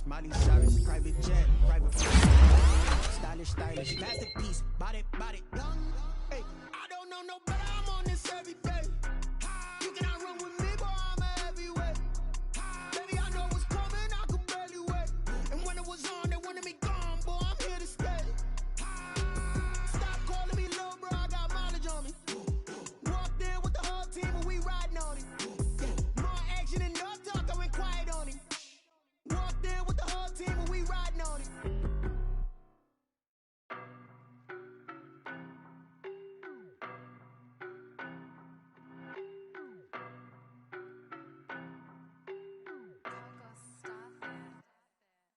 Miley Cyrus, private jet, private stylish, stylish, masterpiece, body, young. Hey, I don't know no better, I'm on this every day. You cannot run with me, boy, I'm a heavyweight. Baby, I know what's coming, I could barely wait. And when it was on, they wanted me gone, boy, I'm here to stay. Stop calling me little bro, I got mileage on me. Walked in with the whole team and we riding on it. More action and no talk, I went quiet on him. Walked in with the whole team and we riding on it.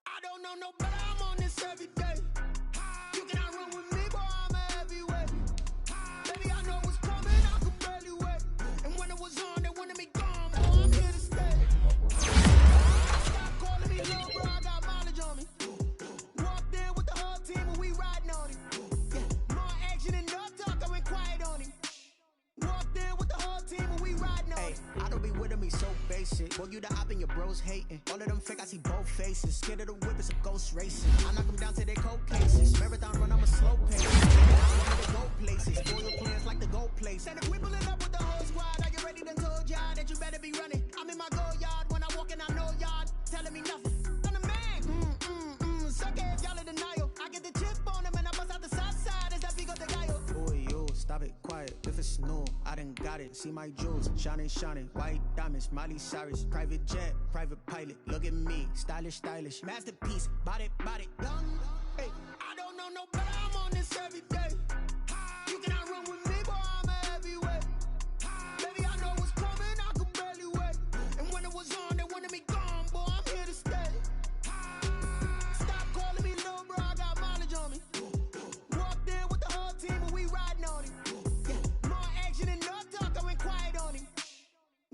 I don't know no better, I'm on this every day. You cannot run with me, boy, I'm a heavyweight. Baby, I know what's coming, I could barely wait. And when it was on, they wanted me gone, boy, I'm here to stay. Stop calling me little bro, I got mileage on me. Walked in with the whole team and we riding on it. More action and no talk, I went quiet on him. Walked in with the whole team and we riding on it. I don't be with me so basic. Boy, you the op and your bros hating. All of them fake, I see both faces. Scared of the whip, it's a ghost racing. I knock them down to their cold cases. Marathon run, I'm a slow pace. I go places. Foil plans like the gold place. And if we pulling up with the whole squad, are you ready? Done told y'all that you better be running. I'm in my go yard. When I walk in, I know y'all telling me nothing. I'm the man. Suck it if y'all in denial. I get the chip on them and I bust out the south side. Is that big of the guy? Boy, yo, stop it, quiet. If it's new, I done got it. See my jewels, shining, shining. White diamonds, Miley Cyrus. Private jet, private pilot. Look at me, stylish, stylish. Masterpiece, body, young. Hey, I don't know no better, I'm on this every day. You cannot run with me, boy, I'm a heavyweight. Baby, I know what's coming, I could barely wait. And when it was on, they wanted me gone, boy, I'm here to stay. Stop calling me little bro, I got mileage on me. Walked in with the whole team and we riding on it. More action and no talk, I went quiet on him.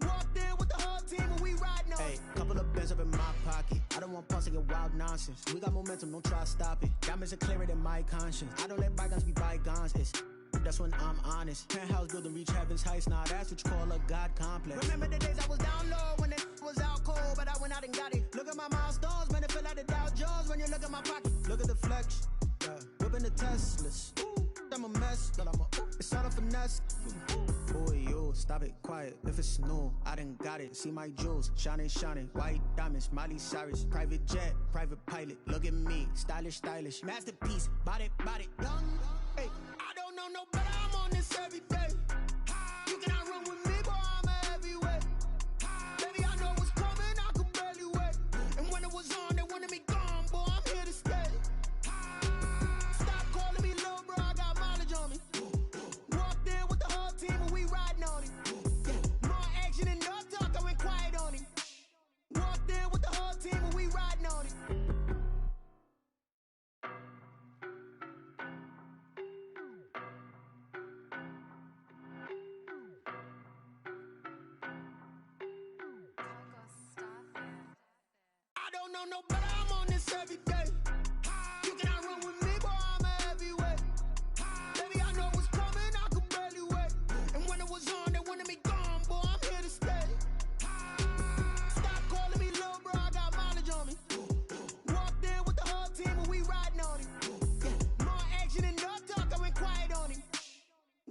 Walked in with the whole team and we riding on it. Couple of bands up in my pocket. I don't want pulse to get wild nonsense. We got momentum, don't try to stop it. Diamonds are clearer than my conscience. I don't let bygones be bygones. That's when I'm honest. Penthouse building reach heaven's heights. Now that's what you call a God complex. Remember the days I was down low when it was out cold, but I went out and got it. Look at my milestones, man, it feel like the Dow Jones when you look at my pocket. Look at the flex, yeah. Whipping the Teslas. I'm a mess, but it's all a finesse. Boy, yo, stop it, quiet. If it's new, I done got it. See my jewels, shining, shining. White diamonds, Miley Cyrus. Private jet, private pilot. Look at me, stylish, stylish. Masterpiece, body, young. Hey, I don't know no better, I'm on this every day. You cannot run with me, boy, I'm a heavyweight. Baby, I know what's coming, I could barely wait. And when it was on, they wanted me gone, boy, I'm here to stay. Stop calling me little bro, I got mileage on me. Walked in with the whole team and we riding on it. More action and no talk, I went quiet on him. Walked in with the whole team and we riding on it. I don't know no better, I'm on this every day. You cannot run with me, boy, I'm a heavyweight. Baby, I know what's coming, I could barely wait. And when it was on, they wanted me gone, boy, I'm here to stay. Stop calling me little bro, I got mileage on me. Walked in with the whole team and we riding on it. More action and no talk, I went quiet on him.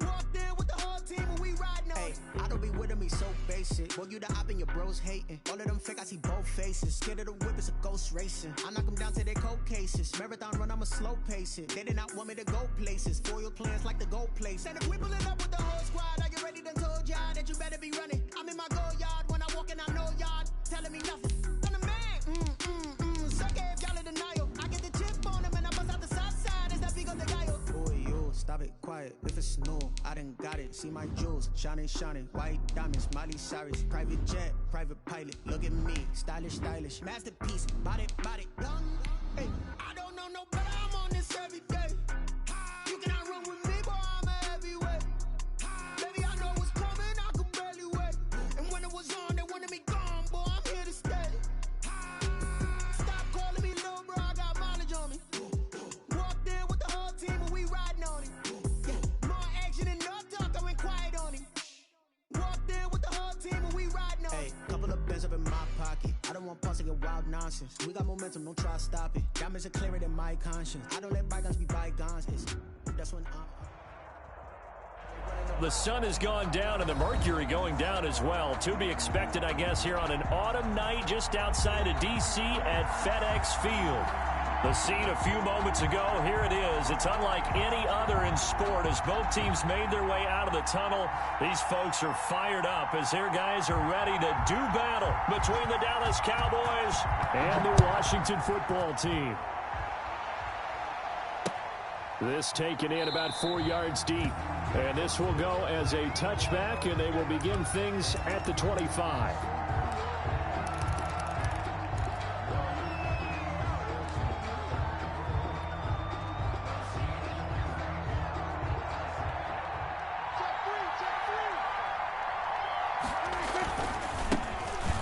Walked in with the whole team and we riding on it. I don't be with me so basic. Boy, you the op and your bros hating. All of them fake, I see both faces. Scared of the whip, it's a ghost racing. I knock them down to their cold cases. Marathon run, I'm a slow pace it. They did not want me to go places. Foil plans like the gold place. And if we pulling up with the whole squad, are you ready? Done told y'all that you better be running. I'm in my go yard. When I walk in, I know y'all telling me nothing. I'm the man. Suck it if y'all in denial. I get the chip on them and I bust out the south side. Is that big of the guy? Boy, yo, stop it, quiet. If it's new, I done got it. See my jewels, shining, shining. White diamonds, Miley Cyrus. Private jet, private pilot. Look at me, stylish, stylish. Masterpiece, body, young. Hey, I don't know no better, I'm on this every day. You cannot run with me, boy, I'm a heavyweight. Baby, I know what's coming, I could barely wait. And when it was on, they wanted me gone, boy, I'm here to stay. Stop calling me little bro, I got mileage on me. Walked in with the whole team and we riding on it. More action and no talk, I went quiet on him. Walked in with the whole team and we riding on it. Hey, couple of bands up in my pocket. I don't want pulse to get wild nonsense. We got momentum, don't try to stop it. Diamonds are clearer than my conscience. I don't let bygones be bygones. That's when The sun has gone down and the mercury going down as well. To be expected, I guess, here on an autumn night just outside of D.C. at FedEx Field. The scene a few moments ago, here it is. It's unlike any other in sport as both teams made their way out of the tunnel. These folks are fired up as their guys are ready to do battle between the Dallas Cowboys and the Washington football team. This taken in about 4 yards deep. And this will go as a touchback, and they will begin things at the 25.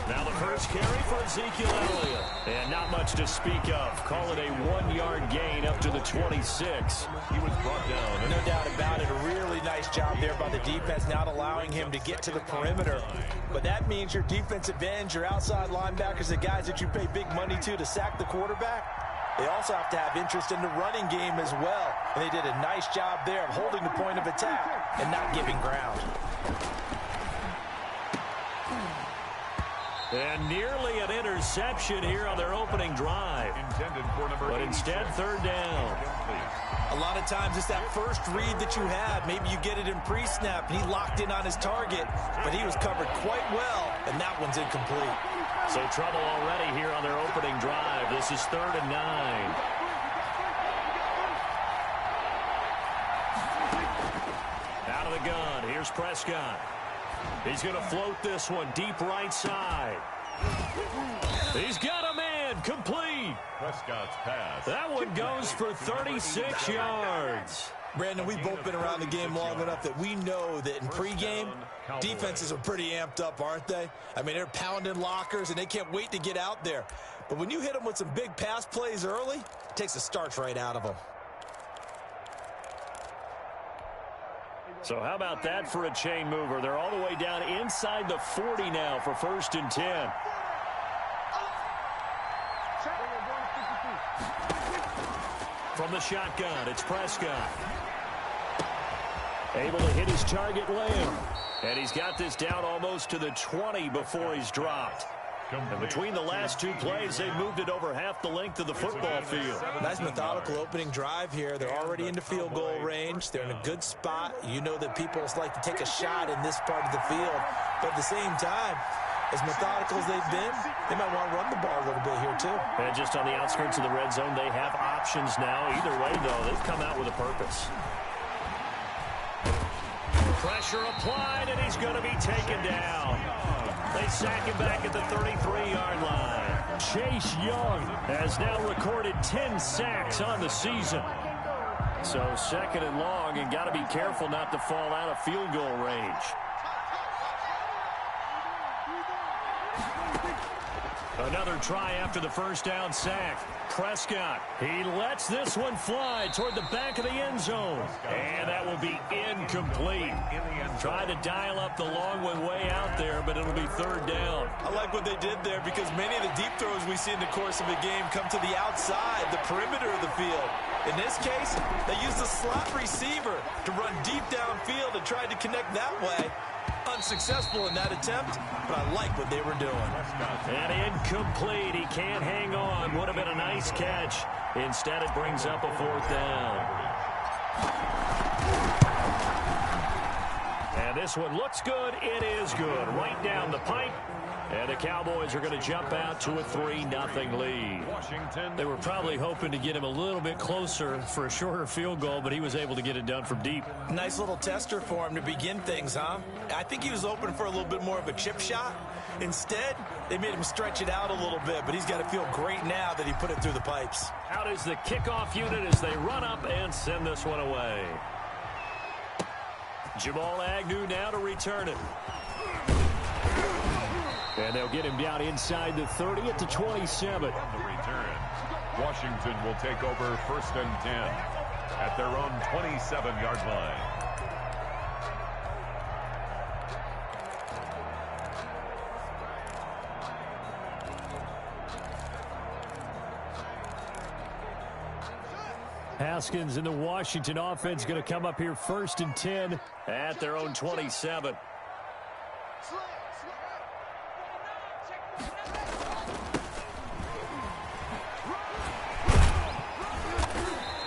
Now the first carry for Ezekiel Elliott. And not much to speak of. Call it a 1-yard gain up to the 26. He was brought down. No doubt about it. A really nice job there by the defense, not allowing him to get to the perimeter. But that means your defensive ends, your outside linebackers, the guys that you pay big money to sack the quarterback, they also have to have interest in the running game as well. And they did a nice job there of holding the point of attack and not giving ground. And nearly an interception here on their opening drive. But instead, third down. A lot of times it's that first read that you have. Maybe you get it in pre-snap, and he locked in on his target, but he was covered quite well, and that one's incomplete. So trouble already here on their opening drive. This is 3rd and 9. Out of the gun, here's Prescott. He's going to float this one deep right side. He's got a man, complete. Prescott's pass. That one goes for 36 yards. Brandon, we've both been around the game long enough that we know that in pregame, defenses are pretty amped up, aren't they? I mean, they're pounding lockers, and they can't wait to get out there. But when you hit them with some big pass plays early, it takes the starch right out of them. So how about that for a chain mover? They're all the way down inside the 40 now for 1st and 10. From the shotgun, it's Prescott. Able to hit his target Lamb. And he's got this down almost to the 20 before he's dropped. And between the last two plays, they've moved it over half the length of the football field. Nice methodical opening drive here. They're already into field goal range. They're in a good spot. You know that people like to take a shot in this part of the field. But at the same time, as methodical as they've been, they might want to run the ball a little bit here too. And just on the outskirts of the red zone, they have options now. Either way, though, they've come out with a purpose. Pressure applied, and he's going to be taken down. They sack him back at the 33-yard line. Chase Young has now recorded 10 sacks on the season. So 2nd and long, and got to be careful not to fall out of field goal range. Another try after the first down sack. Prescott, he lets this one fly toward the back of the end zone. And that will be incomplete. Tried to dial up the long one way out there, but it'll be 3rd down. I like what they did there because many of the deep throws we see in the course of a game come to the outside, the perimeter of the field. In this case, they used the slot receiver to run deep downfield and tried to connect that way. Unsuccessful in that attempt, but I like what they were doing. And incomplete. He can't hang on. Would have been a nice catch. Instead, it brings up a 4th down. And this one looks good. It is good. Right down the pipe. And the Cowboys are going to jump out to a 3-0 lead. Washington. They were probably hoping to get him a little bit closer for a shorter field goal, but he was able to get it done from deep. Nice little tester for him to begin things, huh? I think he was open for a little bit more of a chip shot. Instead, they made him stretch it out a little bit, but he's got to feel great now that he put it through the pipes. Out is the kickoff unit as they run up and send this one away. Jamal Agnew now to return it. And they'll get him down inside the 30 at the 27. On the return, Washington will take over 1st and 10 at their own 27-yard line. Haskins and the Washington offense going to come up here 1st and 10 at their own 27.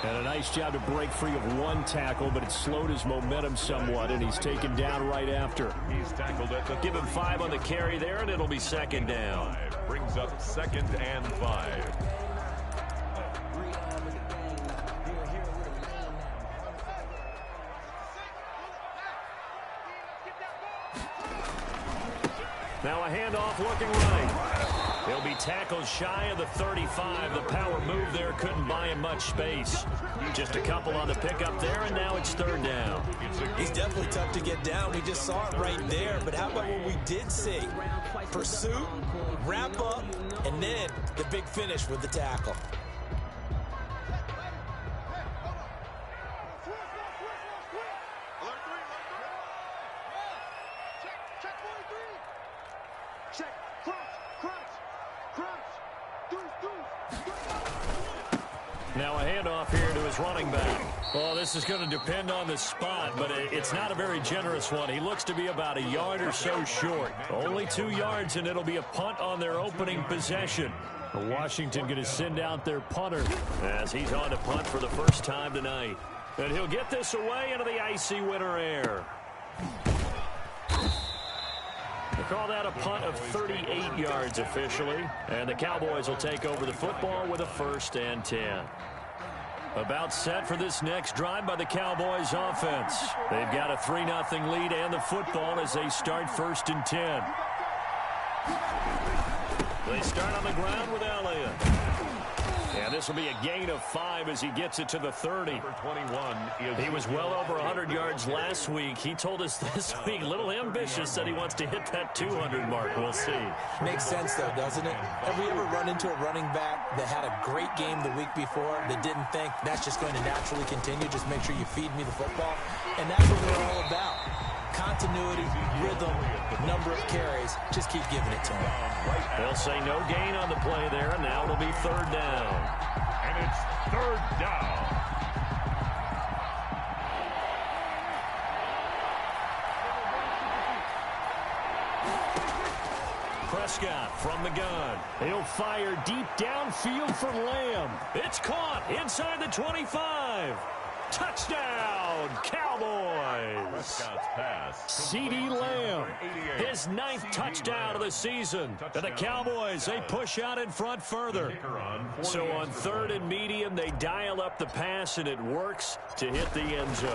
And a nice job to break free of one tackle, but it slowed his momentum somewhat, and he's taken down right after. He's tackled at the Give him 5 on the carry there, and it'll be 2nd down. brings up 2nd and 5. Now a handoff looking right. He'll be tackled shy of the 35. The power move there couldn't buy him much space. Just a couple on the pickup there, and now it's 3rd down. He's definitely tough to get down. We just saw it right there. But how about what we did see? Pursuit, wrap up, and then the big finish with the tackle. Now a handoff here to his running back. Well, this is going to depend on the spot, but it's not a very generous one. He looks to be about a yard or so short. Only 2 yards, and it'll be a punt on their opening possession. Washington going to send out their punter as he's on to punt for the first time tonight. And he'll get this away into the icy winter air. They call that a punt of 38 yards officially. And the Cowboys will take over the football with a 1st and 10. About set for this next drive by the Cowboys offense. They've got a 3-0 lead and the football as they start 1st and 10. They start on the ground with Elliott. And this will be a gain of 5 as he gets it to the 30. He was well over 100 yards last week. He told us this week, a little ambitious, said he wants to hit that 200 mark. We'll see. Makes sense, though, doesn't it? Have we ever run into a running back that had a great game the week before that didn't think that's just going to naturally continue? Just make sure you feed me the football. And that's what we're all about. Continuity, rhythm, number of carries. Just keep giving it to him. They'll say no gain on the play there, and now it'll be 3rd down. And it's 3rd down. Prescott from the gun. He'll fire deep downfield for Lamb. It's caught inside the 25. Touchdown, Cowboys. Prescott's pass. CeeDee Lamb, his 9th touchdown of the season. And the Cowboys, they push out in front further. So on 3rd and medium, they dial up the pass, and it works to hit the end zone.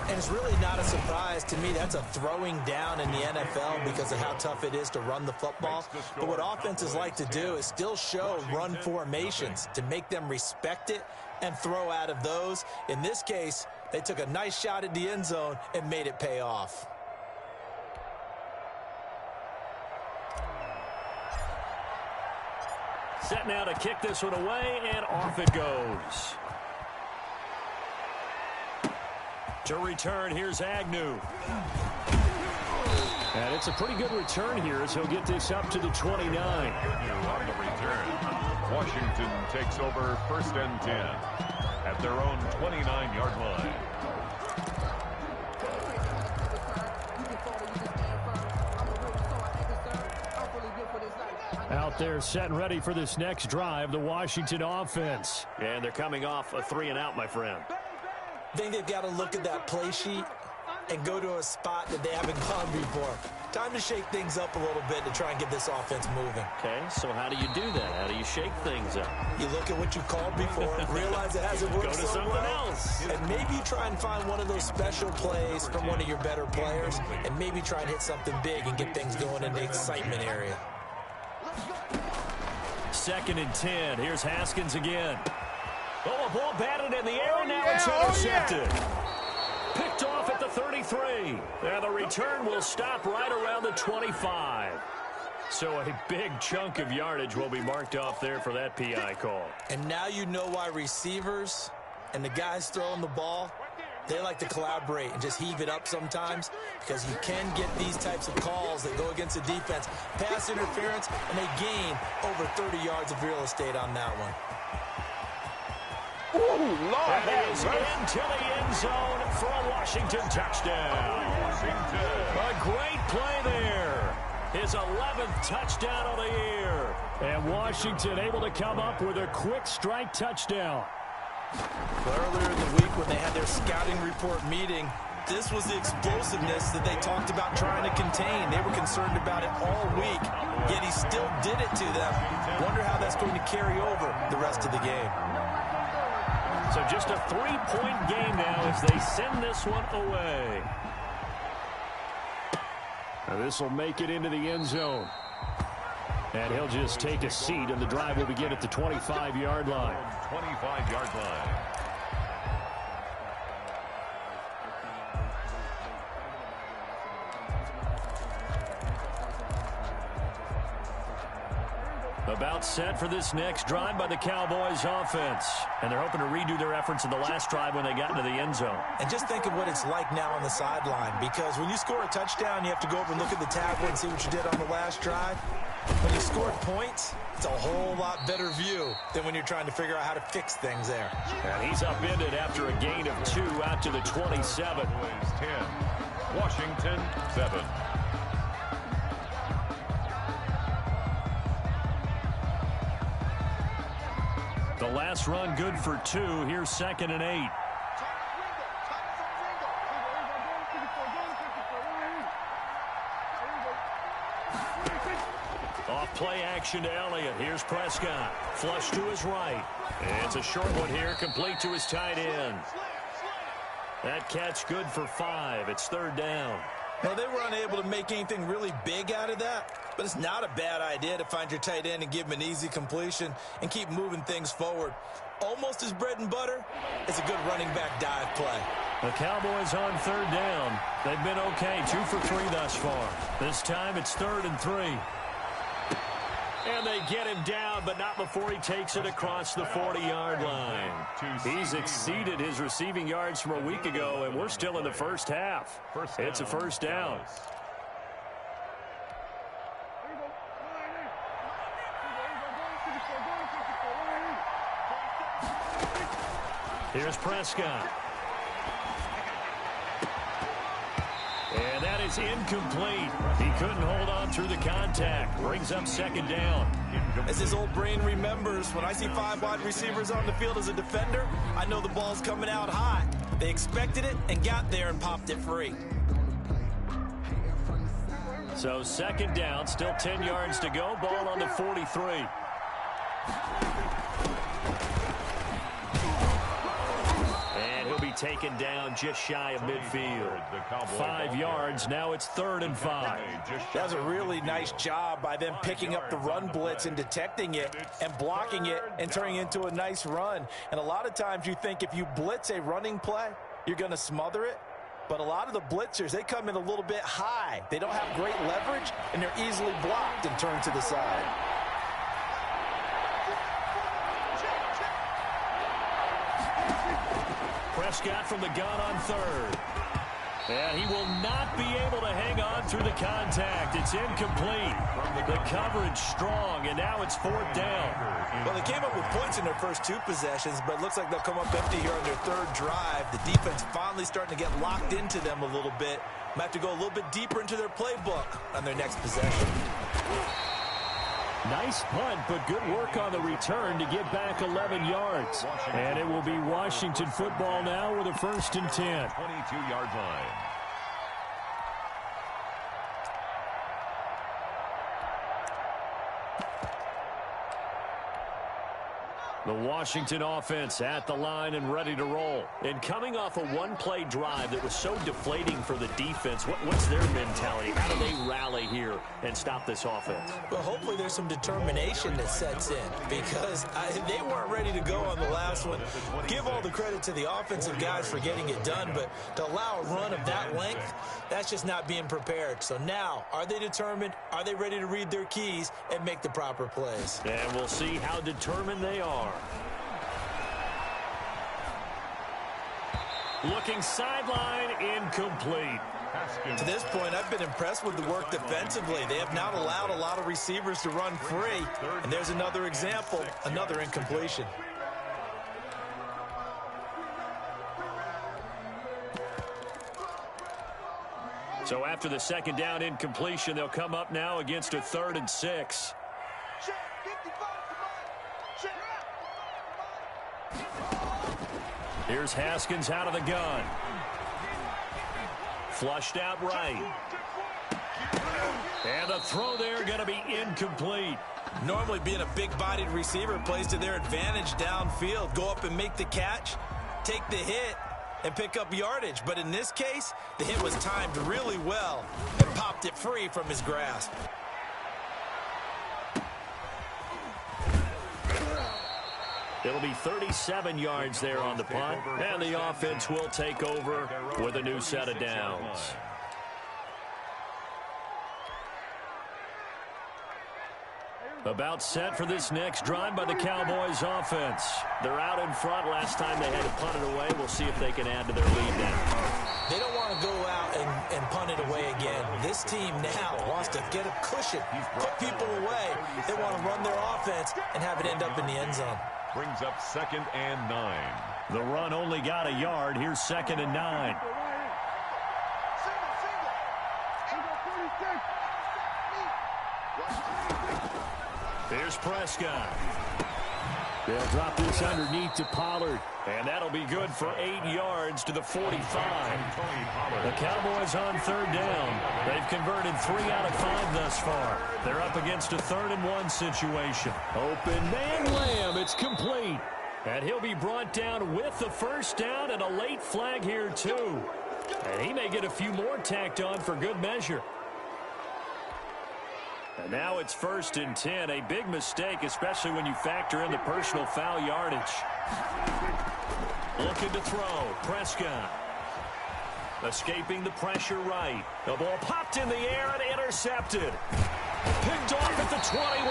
And it's really not a surprise to me. That's a throwing down in the NFL because of how tough it is to run the football. But what offenses like to do is still show run formations to make them respect it and throw out of those. In this case, they took a nice shot at the end zone and made it pay off. Set now to kick this one away, and off it goes. To return, here's Agnew. And it's a pretty good return here as he'll get this up to the 29. On the return, Washington takes over 1st and 10 at their own 29-yard line. Out there set and ready for this next drive, the Washington offense. And they're coming off a 3-and-out, my friend. I think they've got to look at that play sheet and go to a spot that they haven't gone before. Time to shake things up a little bit to try and get this offense moving. Okay, so how do you do that? How do you shake things up? You look at what you called before, realize it hasn't worked Go to so something well, else. and maybe you try and find one of those special plays from one of your better players, and maybe try and hit something big and get things going in the excitement area. 2nd and 10. Here's Haskins again. Oh, a ball batted in the air, and now it's intercepted. Picked off at the 33. And the return will stop right around the 25. So a big chunk of yardage will be marked off there for that PI call. And now you know why receivers and the guys throwing the ball, they like to collaborate and just heave it up sometimes, because you can get these types of calls that go against the defense. Pass interference, and they gain over 30 yards of real estate on that one. And it is into the end zone for a Washington touchdown. A great play there. His 11th touchdown of the year. And Washington able to come up with a quick strike touchdown. Earlier in the week when they had their scouting report meeting, this was the explosiveness that they talked about trying to contain. They were concerned about it all week, yet he still did it to them. Wonder how that's going to carry over the rest of the game. So just a 3-point game now as they send this one away. Now this will make it into the end zone. And he'll just take a seat, and the drive will begin at the 25-yard line. 25-yard line. About set for this next drive by the Cowboys offense. And they're hoping to redo their efforts in the last drive when they got into the end zone. And just think of what it's like now on the sideline, because when you score a touchdown, you have to go over and look at the tablet and see what you did on the last drive. When you score points, it's a whole lot better view than when you're trying to figure out how to fix things there. And he's upended after a gain of 2 out to the 27. 10, Washington 7. The last run good for 2. Here's 2nd and 8. Off play action to Elliott. Here's Prescott. Flush to his right. And it's a short one here, complete to his tight end. That catch good for 5. It's 3rd down. Well, they were unable to make anything really big out of that, but it's not a bad idea to find your tight end and give him an easy completion and keep moving things forward. Almost his bread and butter is a good running back dive play. The Cowboys on 3rd down. They've been okay, 2 for 3 thus far. This time it's 3rd and 3. And they get him down, but not before he takes it across the 40-yard line. He's exceeded his receiving yards from a week ago, and we're still in the first half. It's a first down. Here's Prescott. And that is incomplete. He couldn't hold on through the contact. Brings up 2nd down. As his old brain remembers, when I see 5 wide receivers on the field as a defender, I know the ball's coming out high. They expected it and got there and popped it free. So 2nd down, still 10 yards to go. Ball on the 43. Taken down just shy of midfield. 5 yards. Now it's 3rd and 5. That was a really nice job by them picking up the run blitz and detecting it and blocking it and turning it into a nice run. And a lot of times you think if you blitz a running play, you're going to smother it. But a lot of the blitzers, they come in a little bit high. They don't have great leverage, and they're easily blocked and turned to the side. Prescott from the gun on 3rd. And he will not be able to hang on through the contact. It's incomplete. The coverage strong, and now it's 4th down. Well, they came up with points in their first 2 possessions, but it looks like they'll come up empty here on their 3rd drive. The defense finally starting to get locked into them a little bit. Might have to go a little bit deeper into their playbook on their next possession. Nice punt, but good work on the return to get back 11 yards. And it will be Washington football now with a 1st and 10. 22-yard line. The Washington offense at the line and ready to roll. And coming off a one-play drive that was so deflating for the defense, what's their mentality? How do they rally here and stop this offense? Well, hopefully there's some determination that sets in, because they weren't ready to go on the last one. Give all the credit to the offensive guys for getting it done, but to allow a run of that length, that's just not being prepared. So now, are they determined? Are they ready to read their keys and make the proper plays? And we'll see how determined they are. Looking sideline, incomplete. To this point, I've been impressed with the work defensively. They have not allowed a lot of receivers to run free. And there's another example, another incompletion. So after the second down incompletion, they'll come up now against a 3rd and 6. Here's Haskins out of the gun. Flushed out right. And the throw there going to be incomplete. Normally being a big-bodied receiver plays to their advantage downfield. Go up and make the catch, take the hit, and pick up yardage. But in this case, the hit was timed really well and popped it free from his grasp. It'll be 37 yards there on the punt, and the offense will take over with a new set of downs. About set for this next drive by the Cowboys offense. They're out in front. Last time they had to punt it away. We'll see if they can add to their lead now. They don't want to go out and punt it away again. This team now wants to get a cushion, put people away. They want to run their offense and have it end up in the end zone. Brings up 2nd and 9. The run only got a yard. Here's 2nd and 9. Here's Prescott. They'll drop this underneath to Pollard. And that'll be good for 8 yards to the 45. The Cowboys on 3rd down. They've converted 3 out of 5 thus far. They're up against a 3rd and 1 situation. Open man Lamb. It's complete. And he'll be brought down with the first down and a late flag here too. And he may get a few more tacked on for good measure. And now it's 1st and 10. A big mistake, especially when you factor in the personal foul yardage. Looking to throw. Prescott. Escaping the pressure right. The ball popped in the air and intercepted. Picked off at the 21.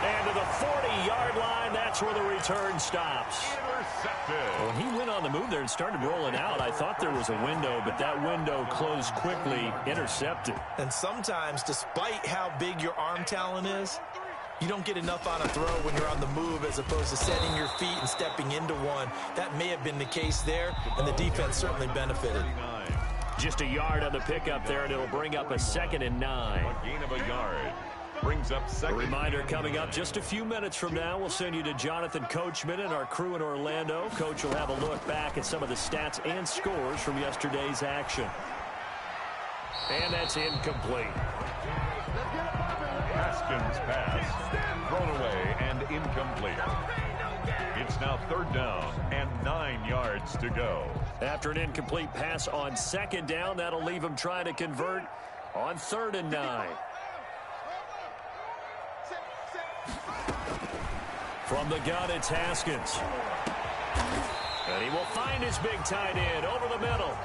And to the 40-yard line, that's where the return stops. Intercepted. When he went on the move there and started rolling out, I thought there was a window, but that window closed quickly. Intercepted. And sometimes, despite how big your arm talent is, you don't get enough on a throw when you're on the move as opposed to setting your feet and stepping into one. That may have been the case there, and the defense certainly benefited. Just a yard on the pickup there, and it'll bring up a 2nd and 9. A gain of a yard. Brings up 2nd. A reminder coming up just a few minutes from now. We'll send you to Jonathan Coachman and our crew in Orlando. Coach will have a look back at some of the stats and scores from yesterday's action. And that's incomplete. Haskins pass. Thrown away and incomplete. It's now 3rd down and 9 yards to go. After an incomplete pass on 2nd down, that'll leave him trying to convert on 3rd and 9. From the gun, it's Haskins. And he will find his big tight end over the middle.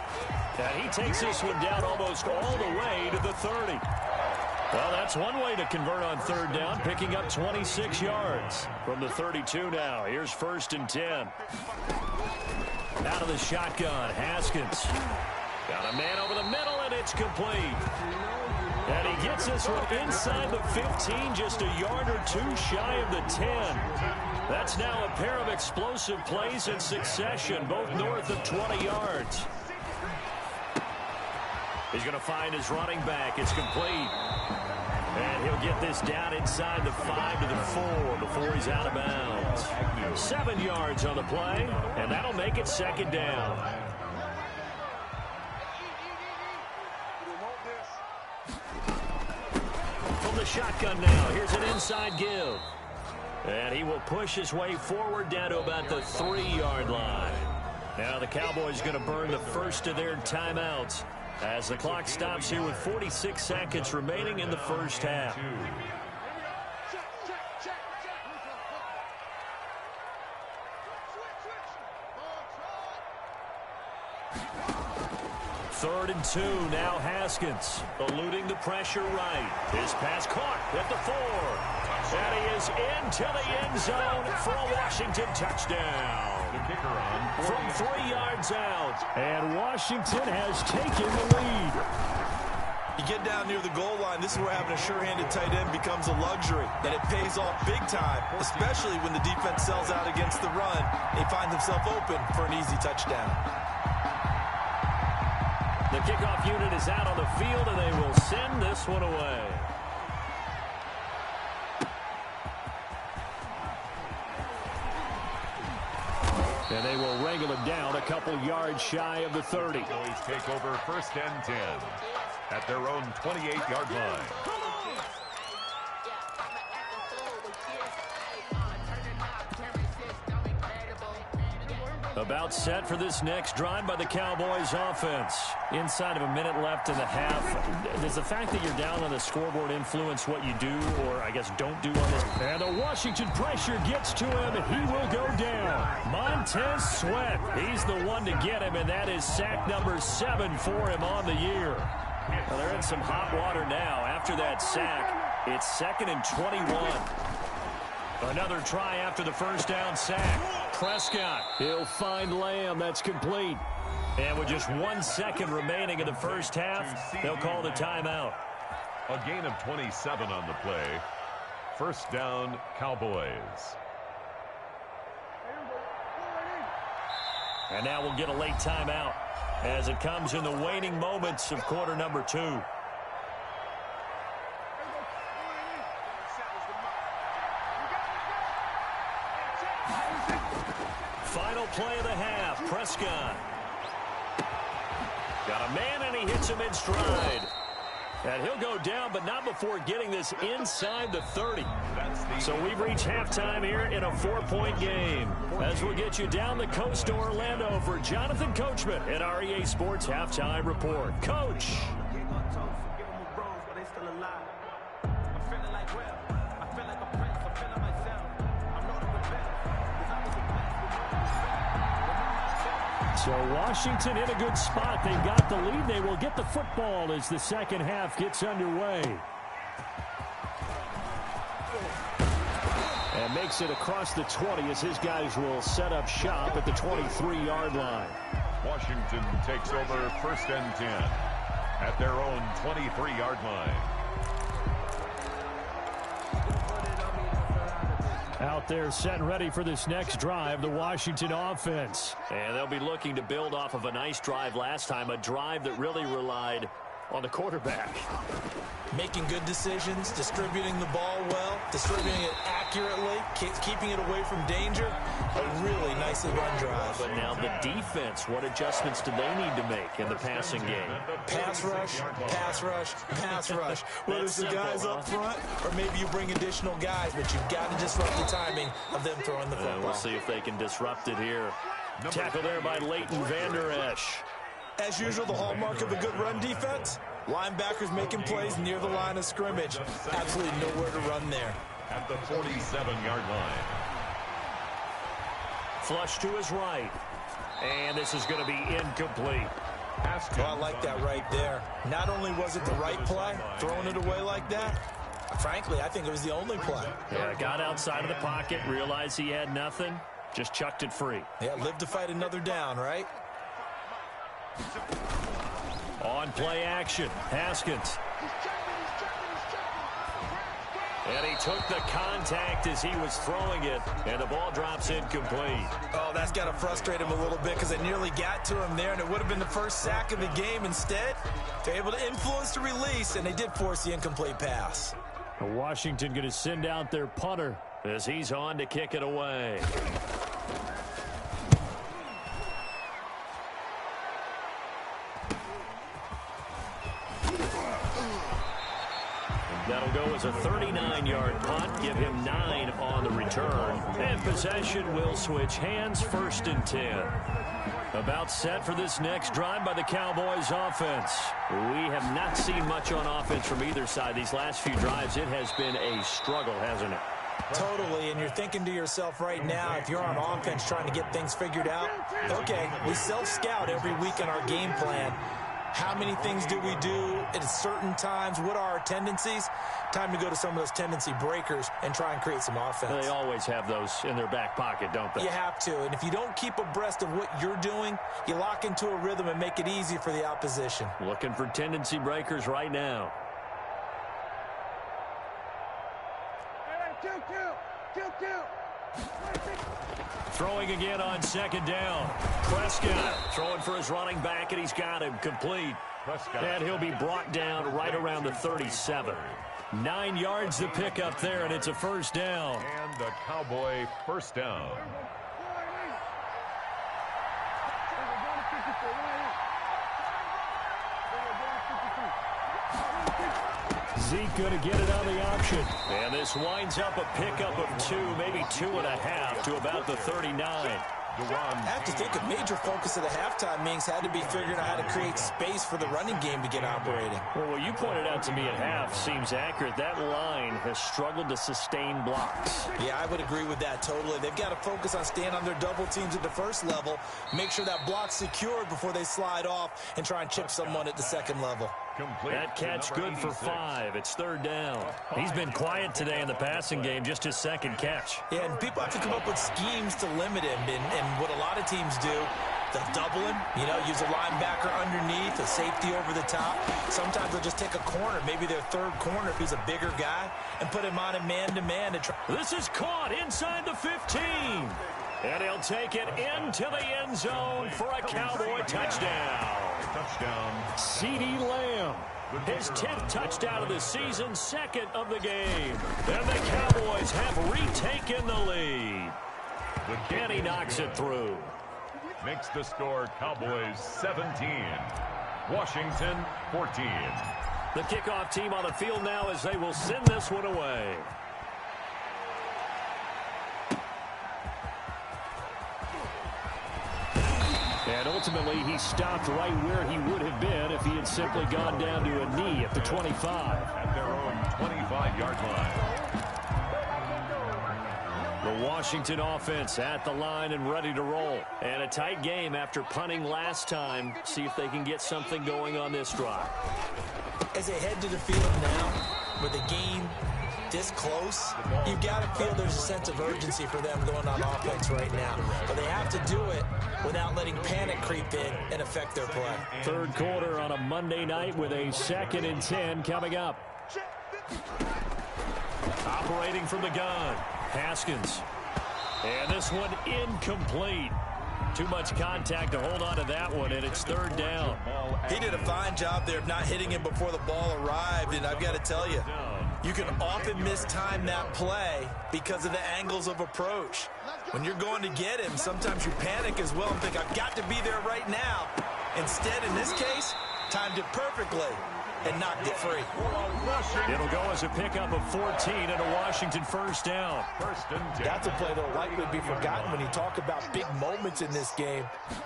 And he takes this one down almost all the way to the 30. Well, that's one way to convert on 3rd down, picking up 26 yards. From the 32 now, here's 1st and 10. Out of the shotgun, Haskins. Got a man over the middle, and it's complete. And he gets this one inside the 15, just a yard or two shy of the 10. That's now a pair of explosive plays in succession, both north of 20 yards. He's going to find his running back. It's complete. And he'll get this down inside the 5 to the 4 before he's out of bounds. 7 yards on the play, and that'll make it 2nd down. From the shotgun now, here's an inside give. And he will push his way forward down to about the 3-yard line. Now the Cowboys going to burn the first of their timeouts as the clock stops here with 46 seconds remaining in the first half. Third and 2, now Haskins, eluding the pressure right. His pass caught at the 4. And he is into the end zone for a Washington touchdown. The kicker on from 3 yards out. And Washington has taken the lead. You get down near the goal line, this is where having a sure-handed tight end becomes a luxury. And it pays off big time, especially when the defense sells out against the run. They find themselves open for an easy touchdown. The kickoff unit is out on the field, and they will send this one away. And they will wrangle it down a couple yards shy of the 30. Boys take over 1st and 10 at their own 28-yard line. About set for this next drive by the Cowboys offense. Inside of a minute left in the half. Does the fact that you're down on the scoreboard influence what you do, or I guess don't do on this? And the Washington pressure gets to him, and he will go down. Montez Sweat, he's the one to get him, and that is sack number 7 for him on the year. Well, they're in some hot water now. After that sack, it's 2nd and 21. Another try after the first down sack. Prescott, he'll find Lamb. That's complete. And with just 1 second remaining in the first half, they'll call the timeout. A gain of 27 on the play. 1st down, Cowboys. And now we'll get a late timeout as it comes in the waning moments of quarter number 2. Final play of the half. Prescott. Got a man, and he hits him in stride. And he'll go down, but not before getting this inside the 30. So we've reached halftime here in a 4-point game. As we'll get you down the coast to Orlando for Jonathan Coachman at our EA Sports Halftime Report. Coach. So Washington in a good spot. They've got the lead. They will get the football as the second half gets underway. And makes it across the 20 as his guys will set up shop at the 23-yard line. Washington takes over 1st and 10 at their own 23-yard line. Out there set and ready for this next drive, the Washington offense. And they'll be looking to build off of a nice drive last time, a drive that really relied on the quarterback. Making good decisions, distributing the ball well, distributing it accurately, keeping it away from danger. A really nicely run drive. But now the defense, what adjustments do they need to make in the passing game? Pass rush, pass rush, pass rush. Whether it's the guys up front or maybe you bring additional guys, but you've got to disrupt the timing of them throwing the football. We'll see if they can disrupt it here. Tackle there by Leighton Vander Esch. As usual, the hallmark of a good run defense, linebackers making plays near the line of scrimmage. Absolutely nowhere to run there. At the 47-yard line. Flush to his right. And this is going to be incomplete. Oh, I like that right there. Not only was it the right play, throwing it away like that, frankly, I think it was the only play. Yeah, got outside of the pocket, realized he had nothing, just chucked it free. Yeah, live to fight another down, right? On play action, Haskins. And he took the contact as he was throwing it, and the ball drops incomplete. Oh, that's got to frustrate him a little bit because it nearly got to him there, and it would have been the first sack of the game. Instead, they're able to influence the release, and they did force the incomplete pass. Washington going to send out their punter as he's on to kick it away. That'll go as a 39-yard punt, give him 9 on the return. And possession will switch hands, 1st and 10. About set for this next drive by the Cowboys offense. We have not seen much on offense from either side. These last few drives, it has been a struggle, hasn't it? Totally, and you're thinking to yourself right now, if you're on offense trying to get things figured out, okay, we self-scout every week on our game plan. How many things do we do at certain times? What are our tendencies? Time to go to some of those tendency breakers and try and create some offense. They always have those in their back pocket, don't they? You have to, and if you don't keep abreast of what you're doing, you lock into a rhythm and make it easy for the opposition. Looking for tendency breakers right now. 2-2. Throwing again on second down. Prescott throwing for his running back, and he's got him complete. And he'll be brought down right around the 37. 9 yards to pick up there, and it's a first down. And the Cowboy first down. Zeke going to get it on the option. And this winds up a pickup of 2, maybe 2.5 to about the 39. I have to think a major focus of the halftime meetings had to be figuring out how to create space for the running game to get operating. Well, what you pointed out to me at half seems accurate. That line has struggled to sustain blocks. Yeah, I would agree with that totally. They've got to focus on staying on their double teams at the first level, make sure that block's secured before they slide off and try and chip someone at the second level. That catch good for 5. It's third down. He's been quiet today in the passing game, just his second catch. Yeah, and people have to come up with schemes to limit him, and what a lot of teams do, they'll double him, use a linebacker underneath, a safety over the top. Sometimes they'll just take a corner, maybe their third corner if he's a bigger guy, and put him on a man-to-man. This is caught inside the 15. And he'll take it into the end zone for a Cowboy touchdown. CeeDee Lamb, his 10th touchdown of the season, 2nd of the game. And the Cowboys have retaken the lead. And he knocks it through. Makes the score Cowboys 17, Washington 14. The kickoff team on the field now as they will send this one away. And ultimately, he stopped right where he would have been if he had simply gone down to a knee at the 25. At their own 25-yard line. The Washington offense at the line and ready to roll. And a tight game after punting last time. See if they can get something going on this drive. As they head to the field now, with the game this close, you've got to feel there's a sense of urgency for them going on offense right now. But they have to do it without letting panic creep in and affect their play. Third quarter on a Monday night with a 2nd and 10 coming up. Operating from the gun, Haskins. And this one incomplete. Too much contact to hold on to that one, and it's third down. He did a fine job there of not hitting him before the ball arrived, and I've got to tell you, you can often mistime that play because of the angles of approach. When you're going to get him, sometimes you panic as well and think, I've got to be there right now. Instead, in this case, timed it perfectly and knocked it free. It'll go as a pickup of 14 and a Washington first down. That's a play that will likely be forgotten when you talk about big moments in this game.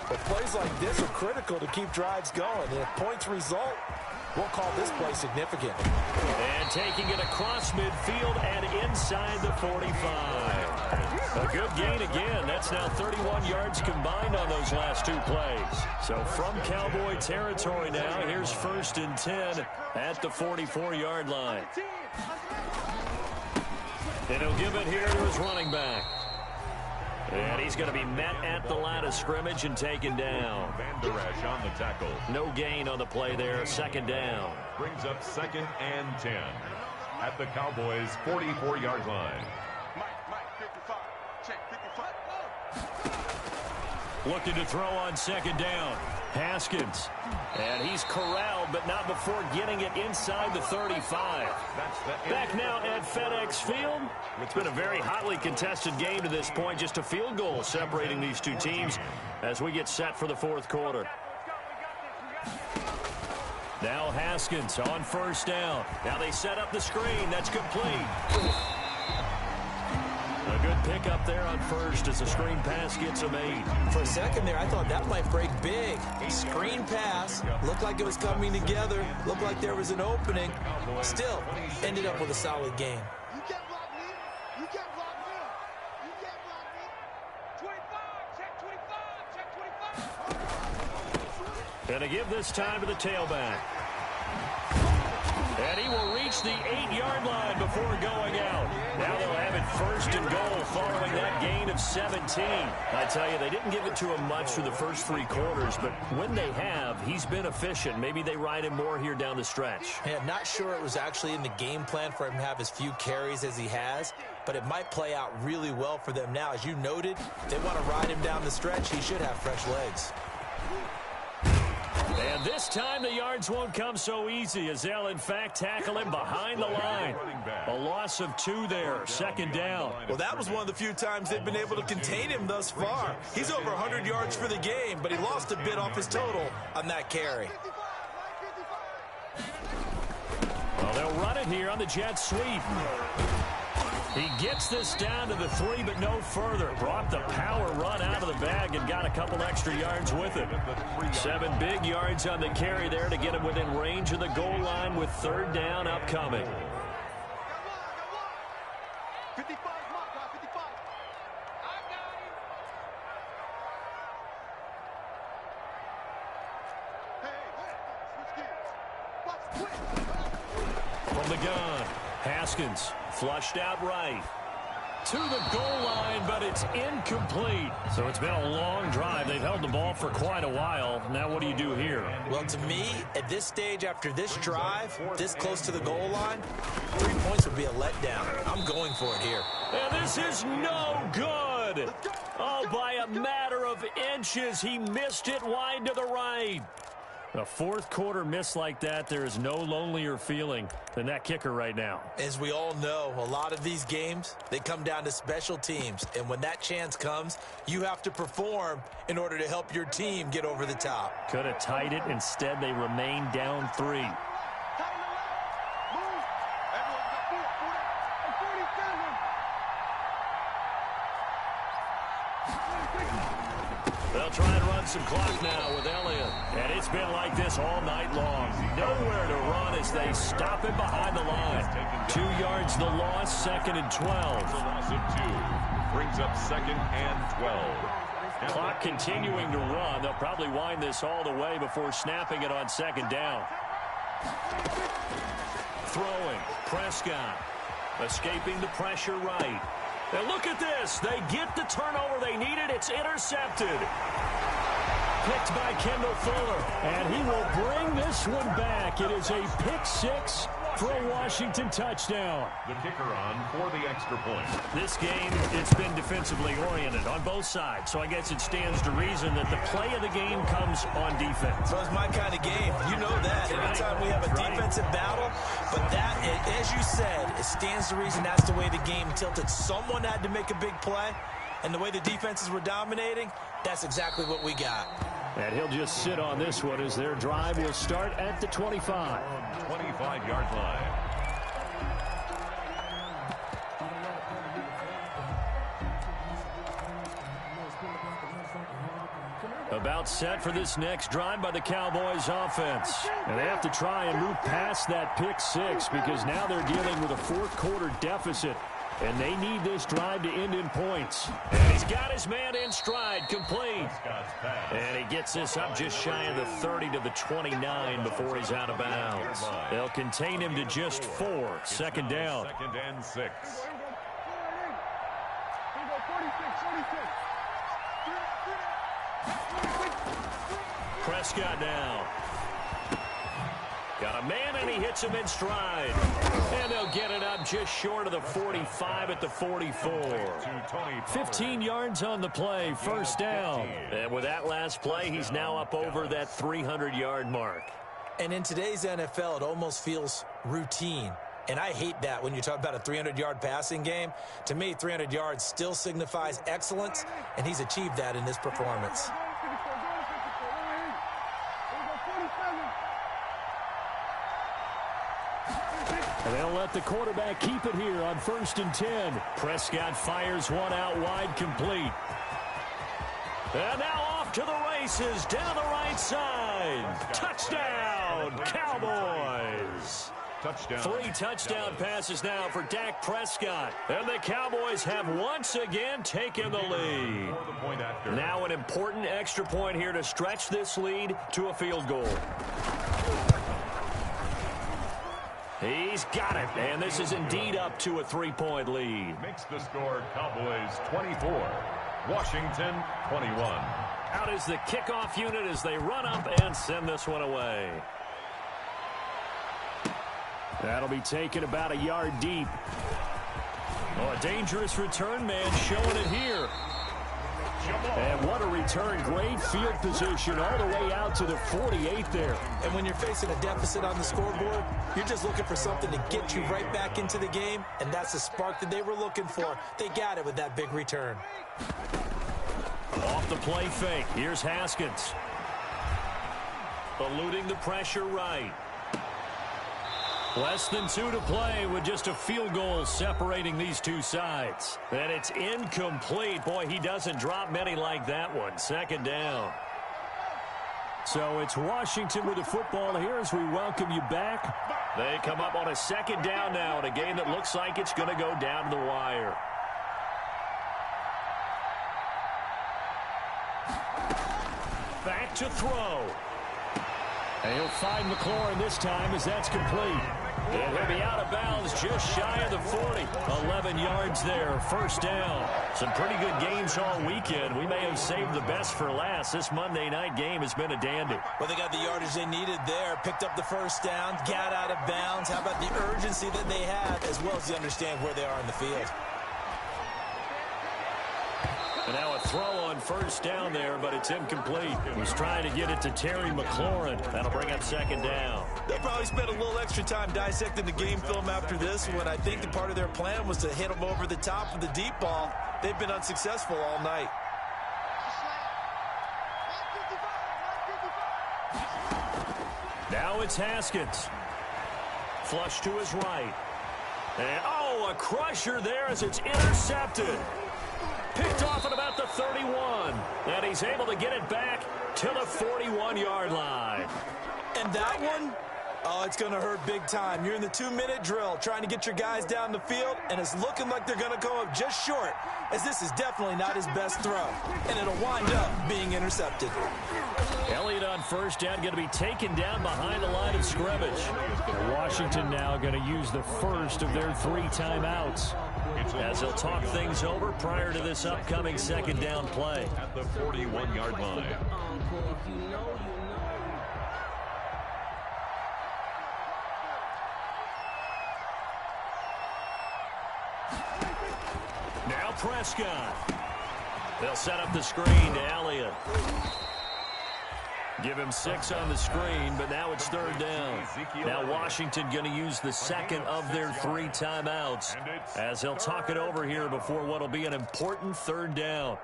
But plays like this are critical to keep drives going. And if points result, we'll call this play significant. And taking it across midfield and inside the 45. A good gain again. That's now 31 yards combined on those last 2 plays. So from Cowboy territory now, here's 1st and 10 at the 44-yard line. And he'll give it here to his running back. And he's going to be met at the line of scrimmage and taken down. Van Der Esch on the tackle. No gain on the play there. 2nd down. Brings up 2nd and 10 at the Cowboys' 44-yard line. Looking to throw on 2nd down. Haskins. And he's corralled, but not before getting it inside the 35. Back now at FedEx Field. It's been a very hotly contested game to this point. Just a field goal separating these two teams as we get set for the 4th quarter. Now Haskins on 1st down. Now they set up the screen. That's complete. A good pickup there on 1st as the screen pass gets a made. For a second there, I thought that might break big. Screen pass. Looked like it was coming together. Looked like there was an opening. Still, ended up with a solid game. You can't block me. You can't block me. You can't block me. 25. Check 25. Check 25. And to give this time to the tailback. And he will reach the 8-yard line before going out. Now they'll have it 1st and goal following that gain of of 17. I tell you, they didn't give it to him much through the first 3 quarters, but when they have, he's been efficient. Maybe they ride him more here down the stretch. Yeah, not sure it was actually in the game plan for him to have as few carries as he has, but it might play out really well for them now. As you noted, if they want to ride him down the stretch, he should have fresh legs. And this time the yards won't come so easy as they'll, in fact, tackle him behind the line. A loss of 2 there, 2nd down. Well, that was one of the few times they've been able to contain him thus far. He's over 100 yards for the game, but he lost a bit off his total on that carry. Well, they'll run it here on the jet sweep. He gets this down to the 3, but no further. Brought the power run out of the bag and got a couple extra yards with it. 7 big yards on the carry there to get him within range of the goal line with 3rd down upcoming. From the gun, Haskins flushed out right to the goal line, but it's incomplete. So it's been a long drive. They've held the ball for quite a while. Now what do you do here? Well, to me, at this stage, after this drive, this close to the goal line, 3 points would be a letdown. I'm going for it here. And this is no good. Oh, by a matter of inches, he missed it wide to the right. A 4th quarter miss like that, there is no lonelier feeling than that kicker right now. As we all know, a lot of these games, they come down to special teams. And when that chance comes, you have to perform in order to help your team get over the top. Could have tied it. Instead, they remain down 3. They'll try and run some clock now with Elliott. And it's been like this all night long. Nowhere to run as they stop him behind the line. 2 yards the loss, 2nd and 12. The loss of 2 brings up 2nd and 12. Clock continuing to run. They'll probably wind this all the way before snapping it on 2nd down. Throwing, Prescott. Escaping the pressure right. And look at this. They get the turnover they needed. It's intercepted. Picked by Kendall Fuller. And he will bring this one back. It is a pick 6 for a Washington touchdown. The kicker on for the extra point. This game, it's been defensively oriented on both sides. So I guess it stands to reason that the play of the game comes on defense. So it's my kind of game. You know that. Anytime we have a defensive battle, but that, as you said, it stands to reason that's the way the game tilted. Someone had to make a big play, and the way the defenses were dominating, that's exactly what we got. And he'll just sit on this one as their drive will start at the 25. 25-yard line. About set for this next drive by the Cowboys offense. And they have to try and move past that pick 6 because now they're dealing with a 4th quarter deficit. And they need this drive to end in points. And he's got his man in stride, complete. And he gets this up just shy of the 30 to the 29 before he's out of bounds. They'll contain him to just 4. 2nd down. 2nd and 6. Prescott now. Got a man, and he hits him in stride. And they'll get it up just short of the 45 at the 44. 15 yards on the play, 1st down. And with that last play, he's now up over that 300-yard mark. And in today's NFL, it almost feels routine. And I hate that when you talk about a 300-yard passing game. To me, 300 yards still signifies excellence, and he's achieved that in this performance. And they'll let the quarterback keep it here on 1st and 10. Prescott fires one out wide, complete. And now off to the races down the right side. Touchdown, Cowboys. Touchdown. 3 touchdown passes now for Dak Prescott. And the Cowboys have once again taken the lead. Now an important extra point here to stretch this lead to a field goal. He He's got it, and this is indeed up to a 3-point lead. Makes the score Cowboys 24, Washington 21. Out is the kickoff unit as they run up and send this one away. That'll be taken about a yard deep. Oh, a dangerous return man showing it here. And what a return. Great field position all the way out to the 48 there. And when you're facing a deficit on the scoreboard, you're just looking for something to get you right back into the game, and that's the spark that they were looking for. They got it with that big return. Off the play fake. Here's Haskins. Eluding the pressure right. Less than 2 to play with just a field goal separating these two sides. And it's incomplete. Boy, he doesn't drop many like that one. Second down. So it's Washington with the football here as we welcome you back. They come up on a second down now in a game that looks like it's going to go down to the wire. Back to throw. And he'll find McLaurin this time as that's complete. And he'll be out of bounds just shy of the 40. 11 yards there, first down. Some pretty good games all weekend. We may have saved the best for last. This Monday night game has been a dandy. Well, they got the yardage they needed there. Picked up the first down, got out of bounds. How about the urgency that they have, as well as they understand where they are in the field. And now a throw on first down there, but it's incomplete. He's trying to get it to Terry McLaurin. That'll bring up second down. They'll probably spend a little extra time dissecting the game film after this one. I think the part of their plan was to hit them over the top with the deep ball. They've been unsuccessful all night. Now it's Haskins. Flush to his right. And, oh, a crusher there as it's intercepted. Picked off at about the 31. And he's able to get it back to the 41-yard line. And that one, oh, it's going to hurt big time. You're in the 2-minute drill trying to get your guys down the field, and it's looking like they're going to go up just short, as this is definitely not his best throw. And it'll wind up being intercepted. Elliott on first down, going to be taken down behind the line of scrimmage. Washington now going to use the first of their 3 timeouts, as they'll talk things over prior to this upcoming second down play. At the 41-yard line. Now Prescott. They'll set up the screen to Elliott. Give him 6 on the screen, but now it's third down. Now Washington going to use the second of their 3 timeouts, as they'll talk it over here before what will be an important third down.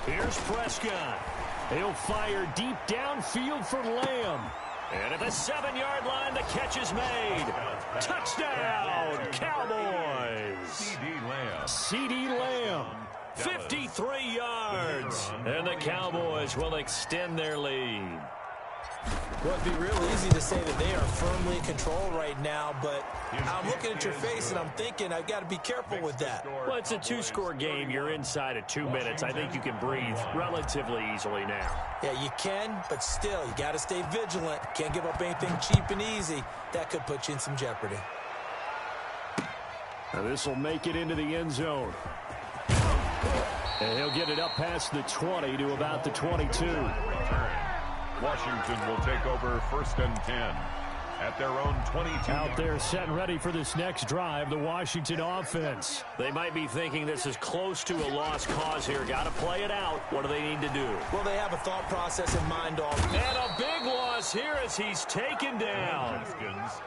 Here's Prescott. He'll fire deep downfield for Lamb. And at the 7-yard line, the catch is made. Touchdown, Cowboys. C.D. Lamb, 53 yards. And the Cowboys will extend their lead. Well, it'd be real easy to say that they are firmly in control right now, but I'm looking at your face and I'm thinking I've got to be careful with that. Well, it's a 2-score game. You're inside of 2 minutes. I think you can breathe relatively easily now. Yeah, you can, but still, you got to stay vigilant. Can't give up anything cheap and easy. That could put you in some jeopardy. Now this will make it into the end zone. And he'll get it up past the 20 to about the 22. Washington will take over 1st and 10 at their own 22. Out there set and ready for this next drive, the Washington offense. They might be thinking this is close to a lost cause here. Got to play it out. What do they need to do? Well, they have a thought process in mind already. And a big loss here as he's taken down.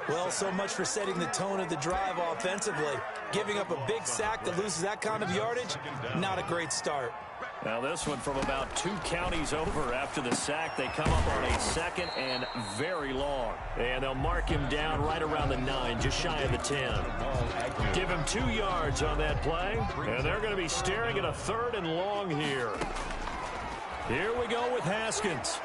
Well, so much for setting the tone of the drive offensively. Giving up a big sack that loses that kind of yardage, not a great start. Now this one from about 2 counties over after the sack. They come up on a 2nd and very long. And they'll mark him down right around the 9, just shy of the 10. Give him 2 yards on that play. And they're going to be staring at a 3rd and long here. Here we go with Haskins.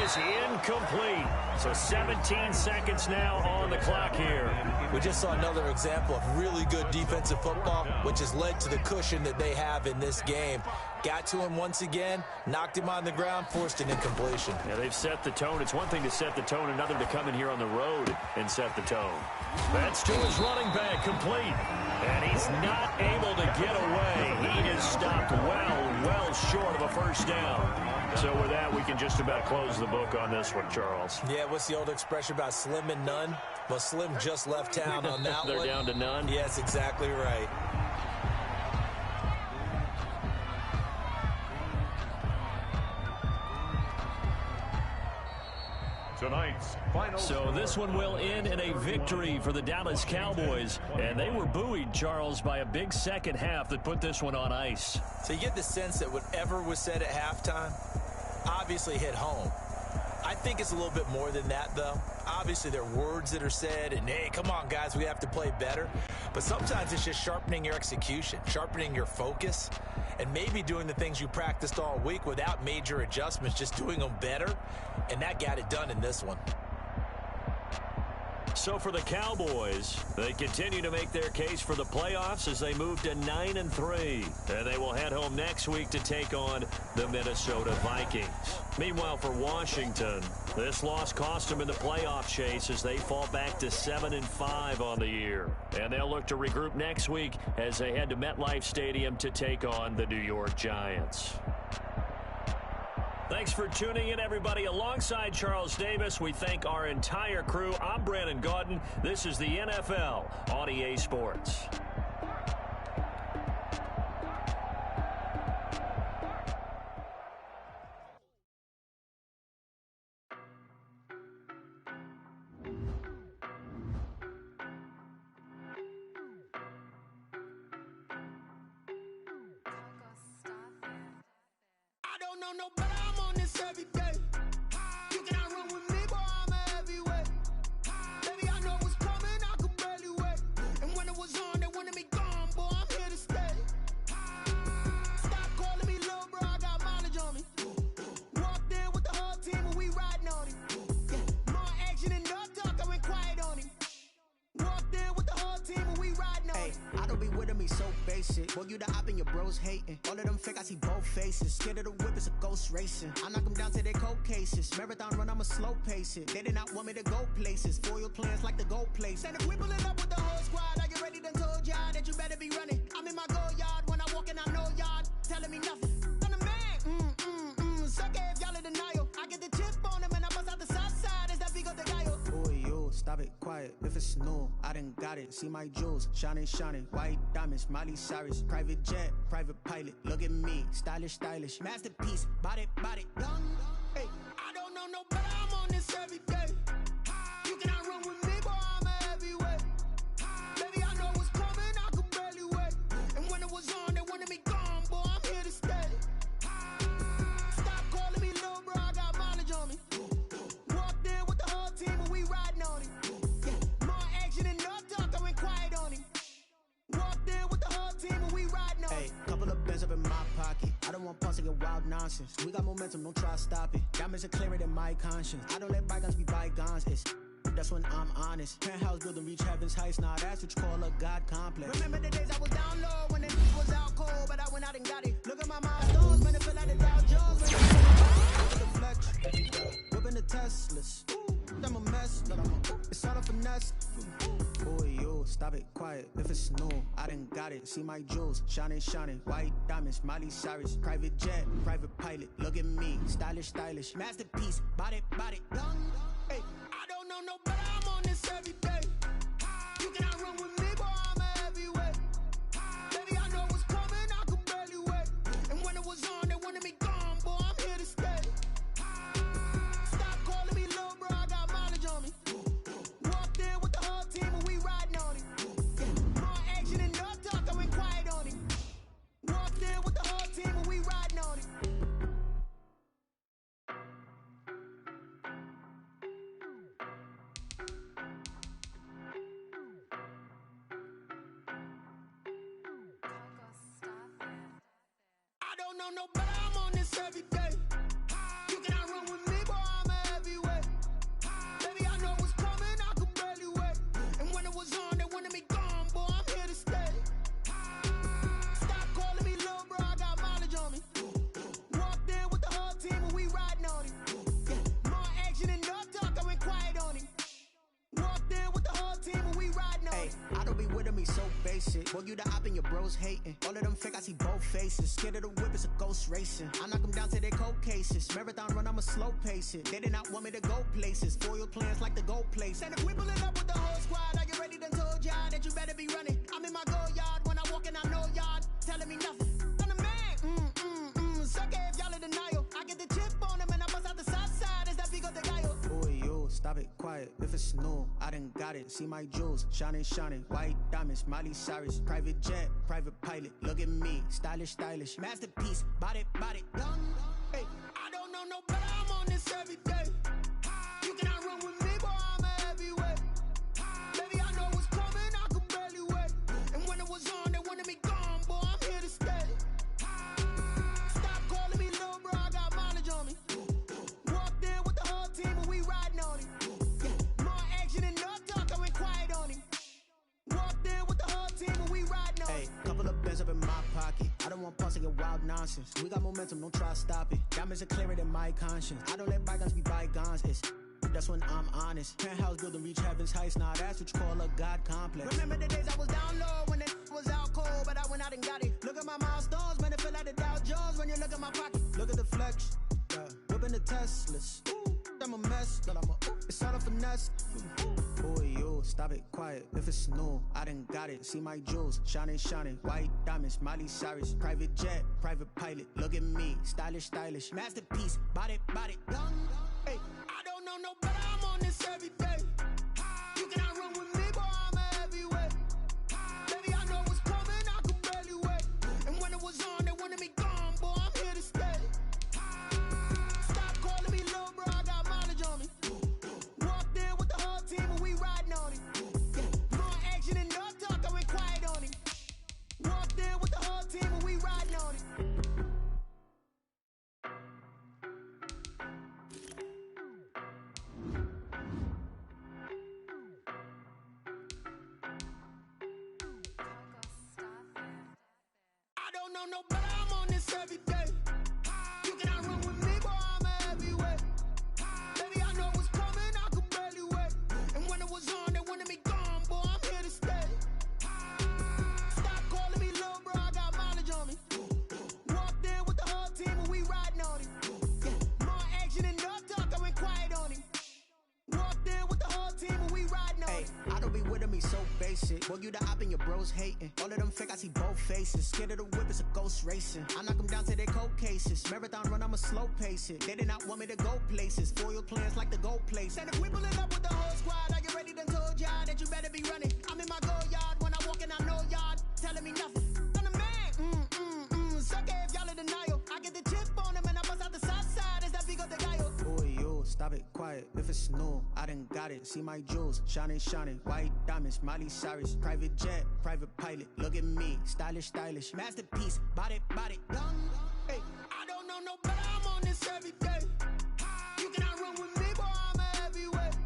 is incomplete. So 17 seconds now on the clock here. We just saw another example of really good defensive football, which has led to the cushion that they have in this game. Got to him once again, knocked him on the ground, forced an incompletion. Yeah, they've set the tone. It's one thing to set the tone, another to come in here on the road and set the tone. That's to his running back, complete. And he's not able to get away. He is stopped well short of a first down. So with that, we can just about close the book on this one, Charles. Yeah, what's the old expression about slim and none? Well, Slim just left town on that They're one. down to none? Yes, exactly right. Tonight's final. So this one will end in a victory for the Dallas Cowboys. And they were buoyed, Charles, by a big second half that put this one on ice. So you get the sense that whatever was said at halftime obviously hit home. I think it's a little bit more than that, though. Obviously, there are words that are said, and, hey, come on, guys, we have to play better. But sometimes it's just sharpening your execution, sharpening your focus, and maybe doing the things you practiced all week without major adjustments, just doing them better, and that got it done in this one. So for the Cowboys, they continue to make their case for the playoffs as they move to 9-3. And they will head home next week to take on the Minnesota Vikings. Meanwhile, for Washington, this loss cost them in the playoff chase as they fall back to 7-5 on the year. And they'll look to regroup next week as they head to MetLife Stadium to take on the New York Giants. Thanks for tuning in, everybody. Alongside Charles Davis, we thank our entire crew. I'm Brandon Gaudin. This is the NFL on EA Sports. I don't know no better, I'm on this every day. You cannot run with me, boy, I'm a heavyweight. Baby, I know what's coming, I could barely wait. And when it was on, they wanted me gone, boy, I'm here to stay. Stop calling me little bro, I got mileage on me. Walked in with the whole team and we riding on him. Yeah, more action and no talk, I went quiet on him. Walked in with the whole team and we riding on him. I don't be with him, he's so basic. Boy, you the op and your bros hating. All of them fake, I see both faces. Scared of the whip, it's a ghost racing. I knock them down to their cold cases. Marathon run, I'ma slow pace it. They did not want me to go places. Foil plans like the gold place. And if we pulling up with the whole squad, I get ready to told y'all that you better be running. I'm in my go yard when I walk in, I know y'all telling me nothing. I'm the man, suck it if y'all in denial. I get the chip on them and I bust out the south side. Is that Vigo de Gallo? Boy, yo, stop it, quiet. If it's new, I done got it. See my jewels, shining, white diamonds, Miley Cyrus, private jet, private pilot. Look at me, stylish, masterpiece, body, young. Hey, I don't know no better, I'm on this every day. You cannot run with me, boy, I'm a heavyweight. Baby, I know what's coming, I could barely wait. And when it was on, they wanted me gone, boy, I'm here to stay. Stop calling me little bro, I got mileage on me. Walked in with the whole team and we riding on him. Yeah, more action and no talk, I went quiet on him. Walked in with the whole team and we riding on him. hey, couple of bands up in my pocket. I don't want pause to get wild nonsense. We got momentum, don't try to stop it. Diamonds are clearer than my conscience. I don't let bygones be bygones. That's when I'm honest. Penthouse building, reach heaven's heights. Nah, that's what you call a God complex. Remember the days I was down low when the news was out cold, but I went out and got it. Look at my milestones, man, it feel like the Dow Jones. Look at the flex, whipping the Teslas. I'm a mess, but it's all a finesse. Boy, yo, stop it, quiet. If it's new, I done got it. See my jewels, shining, white diamonds, Miley Cyrus, private jet, private pilot. Look at me, stylish, masterpiece, body, young. Hey, I don't know no better, I'm on this every day. You cannot run with me, boy, I'm a heavyweight. Baby, I know what's coming, I could barely wait. And when it was on, they wanted me gone, boy, I'm here to stay. Stop calling me little bro, I got mileage on me. Walked in with the whole team and we riding on him. Yeah, more action and no talk, I went quiet on him. Walked in with the whole team and we riding on him. I don't know no better, I'm on this every day. You cannot run with me, boy, I'm a Hey, I don't be with me so basic. Boy, you the op and your bros hating. All of them fake, I see both faces. Scared of the whip, it's a ghost racing. I knock them down to their cold cases. Marathon run, I'ma slow pace it. They did not want me to go places. Foil plans like the gold place. And if we pulling up with the whole squad, are you ready? Done told y'all that you better be running. I'm in my go yard. When I walk in, I know y'all telling me nothing. I'm the man. Suck it if y'all in denial. I get the chip on them and I bust out the south side. Is that big of the guy? Boy, yo, stop it, quiet. If it's new, I done got it. See my jewels, shining, white diamonds, Miley Cyrus, private jet, private pilot. Look at me, stylish, masterpiece, body, done. Hey, I don't know no better. I'm on this every day. You cannot run with me, boy. I'm a heavyweight. Baby, I know what's coming. I could barely wait. And when it was on, they wanted me gone, boy. I'm here to stay. Stop calling me little bro. I got mileage on me. Walked in with the whole team and we riding on it. Yeah, more action and no talk. I went quiet on him. Walked in with the whole team and we riding on it. Hey, couple of bands up in my pocket. I don't want pulse to get wild nonsense. We got momentum, don't try to stop it. Diamonds are clearer than my conscience. I don't let bygones be bygones. That's when I'm honest. Penthouse building, reach heaven's heights. Now that's what you call a God complex. Remember the days I was down low when it was out cold, but I went out and got it. Look at my milestones, man, it feel like the Dow Jones when you look at my pocket. Look at the flex, whipping the Teslas. I'm a mess, but it's all a finesse. Boy, yo, stop it, quiet. If it's new, I done got it. See my jewels, shining, white diamonds, Miley Cyrus, private jet, private pilot. Look at me, stylish, masterpiece, body, done. Hey, I don't know no better. I'm on this every day. You cannot run with me, boy. I'm a heavyweight. Baby, I know what's coming. I could barely wait. And when it was on, they wanted me gone, boy. I'm here to stay. Stop calling me little bro. I got mileage on me. Walked in with the whole team and we riding on it. Yeah, more action and no talk. I went quiet on him. Walked in with the whole team and we riding on it. I don't know no better. I'm on this every day. You cannot run with me, boy. I'm a heavyweight. Baby, I know what's coming. I could barely wait. And when it was on, they wanted me gone, boy. I'm here to stay. Stop calling me little bro. I got mileage on me. Walked in with the whole team and we riding on it. Yeah, more action and no talk. I went quiet on him. Walked in with the whole team and we riding on it. I don't be with me so basic. Boy, you the op and your bros hating. All of them fake, I see both faces. Scared of the whip, it's a ghost racing. I knock them down to their cold cases. Marathon run, I'ma slow pace it. They did not want me to go places. Foil plans like the gold place. And if we pulling up with the whole squad, are you ready? Done told y'all that you better be running. I'm in my go yard. When I walk in, I know y'all telling me nothing. I'm the man. Suck it if y'all in denial. I get the chip on them and I bust out the south side. Is that big of the guy? Boy, yo, stop it, quiet. If it's new, I done got it. See my jewels, shining, white diamonds, Miley Cyrus, private jet, private pilot. Look at me, stylish, masterpiece, body, done. Hey, I don't know no better. I'm on this every day. You cannot run with me, boy. I'm a heavyweight.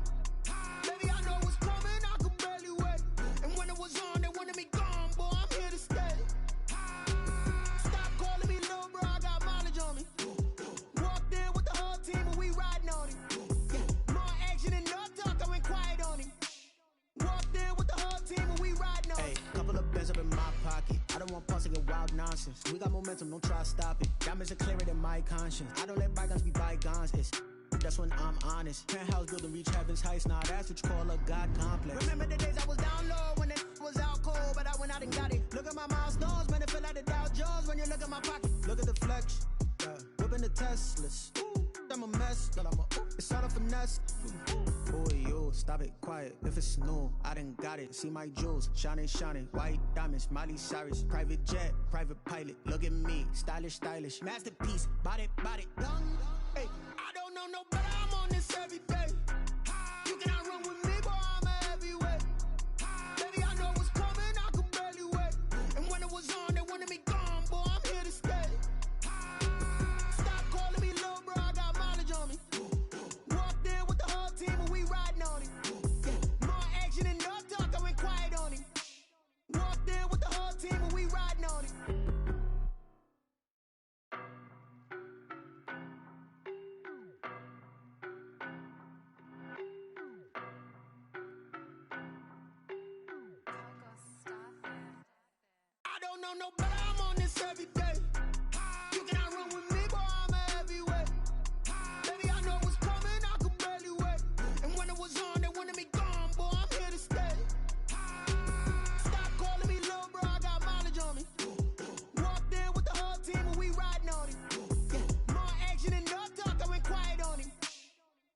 Baby, I know what's coming. I could barely wait. And when it was on, they wanted me gone, boy. I'm here to stay. Stop calling me little bro. I got mileage on me. Walked in with the whole team and we riding on it. Yeah, more action and no talk. I went quiet on him. Walked in with the whole team and we riding on it. Hey, couple of bands up in my pocket. I don't want pulse to get wild nonsense. We got momentum, don't try to stop it. Diamonds are clearer than my conscience. I don't let bygones be bygones. That's when I'm honest. Penthouse building, reach heaven's heights. Now that's what you call a God complex. Remember the days I was down low when it was out cold, but I went out and got it. Look at my milestones, man, it feel like the Dow Jones when you look at my pocket. Look at the flex, whipping the Teslas. I'm a mess, but it's all a finesse. Boy, yo, stop it, quiet. If it's new, I done got it. See my jewels, shining, white diamonds, Miley Cyrus, private jet, private pilot. Look at me, stylish, masterpiece, body, done. Hey, I don't know no better. I'm on this every day. You cannot run with me, boy. I'm a heavyweight. Baby, I know what's coming. I could barely wait. And when it was on, they wanted me gone, boy. I'm here to stay. Stop calling me little bro. I got mileage on me. Walked in with the whole team and we riding on it. Yeah, more action and no talk. I went quiet on him. Walked in with the whole team and we riding on it. know no better, I'm on this every day. You cannot run with me, boy, I'm a heavyweight. Baby, I know what's coming, I could barely wait. And when it was on, they wanted me gone, boy, I'm here to stay. Stop calling me little bro, I got mileage on me. Walked in with the whole team and we riding on him. Yeah, more action and no talk, I went quiet on him.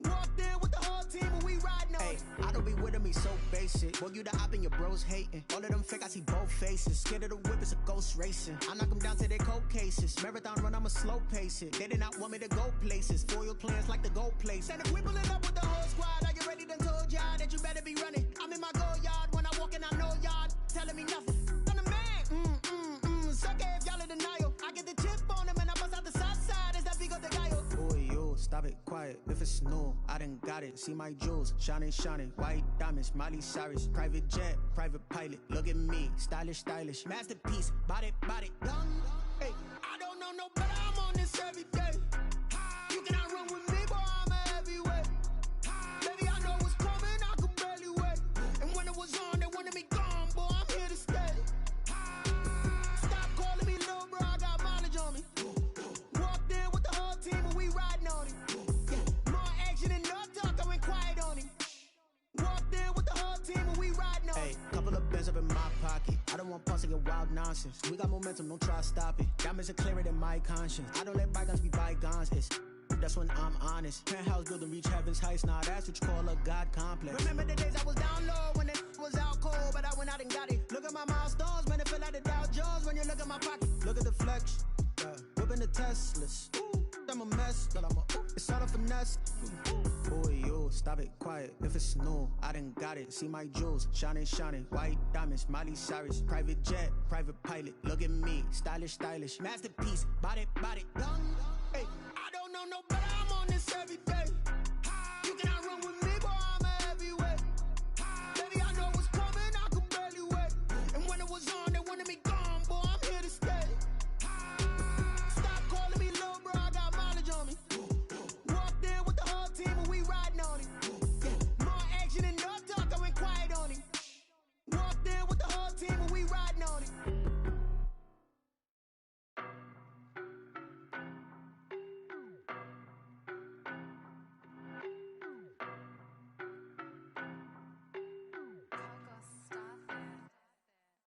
Walked in with the whole team and we riding on him. I don't be with him, he's so basic. Boy, you the op and your bros hating. All of them fake, I see both faces. Scared of the whip, it's a ghost racing. I knock them down to their cold cases. Marathon run, I'ma slow pace it. They did not want me to go places. Foil plans like the gold place. And if we pulling up with the whole squad, I get ready done told y'all that you better be running. I'm in my go yard, when I walk in, I know y'all telling me nothing. I'm the man, suck it if y'all in denial. I get the chip on them and I bust out the south side. Is that big of the guy? Boy, yo, stop it, quiet. If it's new, I done got it. See my jewels, shining, white diamonds, Miley Cyrus, private jet, private pilot. Look at me, stylish, masterpiece, body, done. Hey, I don't know no better, I'm on this every day. You cannot run with me, boy, I'm a heavyweight. Baby, I know what's coming, I could barely wait. And when it was on, they wanted me gone, boy, I'm here to stay. Stop calling me little bro, I got mileage on me. Walked in with the whole team and we riding on him. Yeah, more action and no talk, I went quiet on him. Walked in with the whole team and we riding on him. Couple of bins up in my pocket. I don't want pulse to get wild nonsense. We got momentum, don't try to stop it. Diamonds are clearer than my conscience. I don't let bygones be bygones. That's when I'm honest. Penthouse building reach heaven's heights. Nah, that's what you call a God complex. Remember the days I was down low when it was out cold, but I went out and got it. Look at my milestones, man, it feel like the Dow Jones when you look at my pocket. Look at the flex, whipping the Teslas. I'm a mess, but it's all a finesse. Boy, yo, stop it, quiet. If it's new, I done got it. See my jewels, shining, white diamonds, Miley Cyrus, private jet, private pilot. Look at me, stylish, masterpiece, body, done. Hey, I don't know no better, I'm on this every day. You cannot run with me, boy, I'm a heavyweight. Baby, I know what's coming, I could barely wait. And when it was on, they wanted me gone, boy, I'm here to stay. Stop calling me little bro, I got mileage on me. Walked in with the whole team and we riding on him. Yeah, more action and no talk, I went quiet on him. Walked in with the whole team and we riding on him.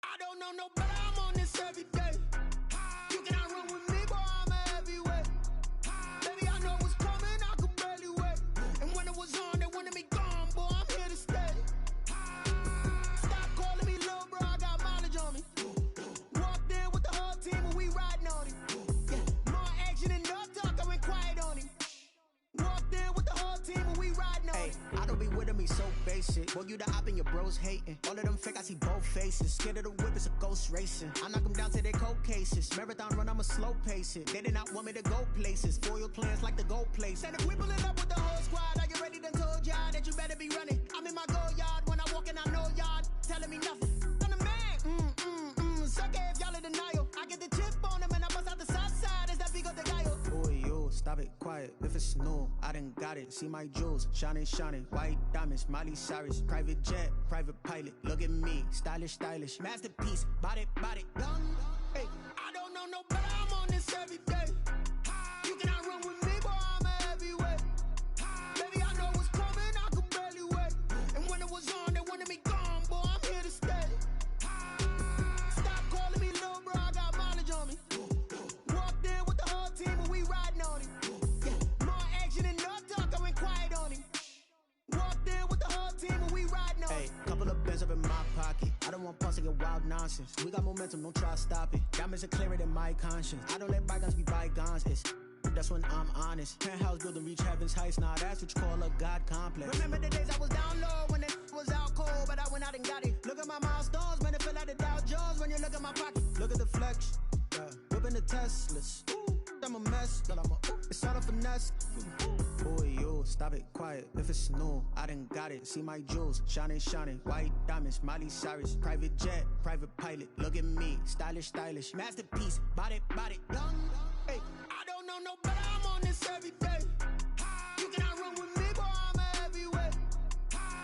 I don't know no better, I'm on this every day. You cannot run with me, boy, I'm a heavyweight. Baby, I know what's coming, I could barely wait. And when it was on, they wanted me gone, boy, I'm here to stay. Stop calling me little bro, I got mileage on me. Walked in with the whole team and we riding on him. Yeah, more action and no talk, I went quiet on him. Walked in with the whole team and we riding on him. I don't be with him, he's so basic. Boy, you the op and your bros hating. All of them fake, I see both faces. Scared of the whip, it's a ghost racing. I knock them down to their cold cases. Marathon run, I'ma slow pace it. They did not want me to go places. Foil plans like the gold place. And if we pulling up with the whole squad, I get ready done told y'all that you better be running. I'm in my go yard, when I walk in, I know y'all telling me nothing. I'm the man, suck it if y'all in denial. I get the chip on them and I bust out the south side. Is that big of the guy? Boy, yo, stop it, quiet. If it's new, I done got it. See my jewels, shining, white diamonds, Miley Cyrus, private jet, private pilot. Look at me, stylish, masterpiece, body, done. Hey, I don't know no better, I'm on this every day. You cannot run with me, boy, I'm a heavyweight. Baby, I know what's coming, I could barely wait. And when it was on, they wanted me gone, boy, I'm here to stay. Stop calling me little bro, I got mileage on me. Walked in with the whole team and we riding on him. Yeah, more action and no talk, I went quiet on him. Walked in with the whole team and we riding on him. Couple of bins up in my pocket. I don't want pulse to get wild nonsense. We got momentum, don't try to stop it. Diamonds are clearer than my conscience. I don't let bygones be bygones. That's when I'm honest. Penthouse building reach heaven's heights. Nah, that's what you call a God complex. Remember the days I was down low when it was out cold, but I went out and got it. Look at my milestones, man, it feel like the Dow Jones when you look at my pocket. Look at the flex, whipping the Teslas. I'm a mess, but it's all a finesse. Boy, yo, stop it, quiet. If it's new, I done got it. See my jewels, shining, white diamonds, Miley Cyrus, private jet, private pilot. Look at me, stylish, masterpiece, body, done. Hey, I don't know no better, I'm on this every day. You cannot run with me, boy, I'm a heavyweight.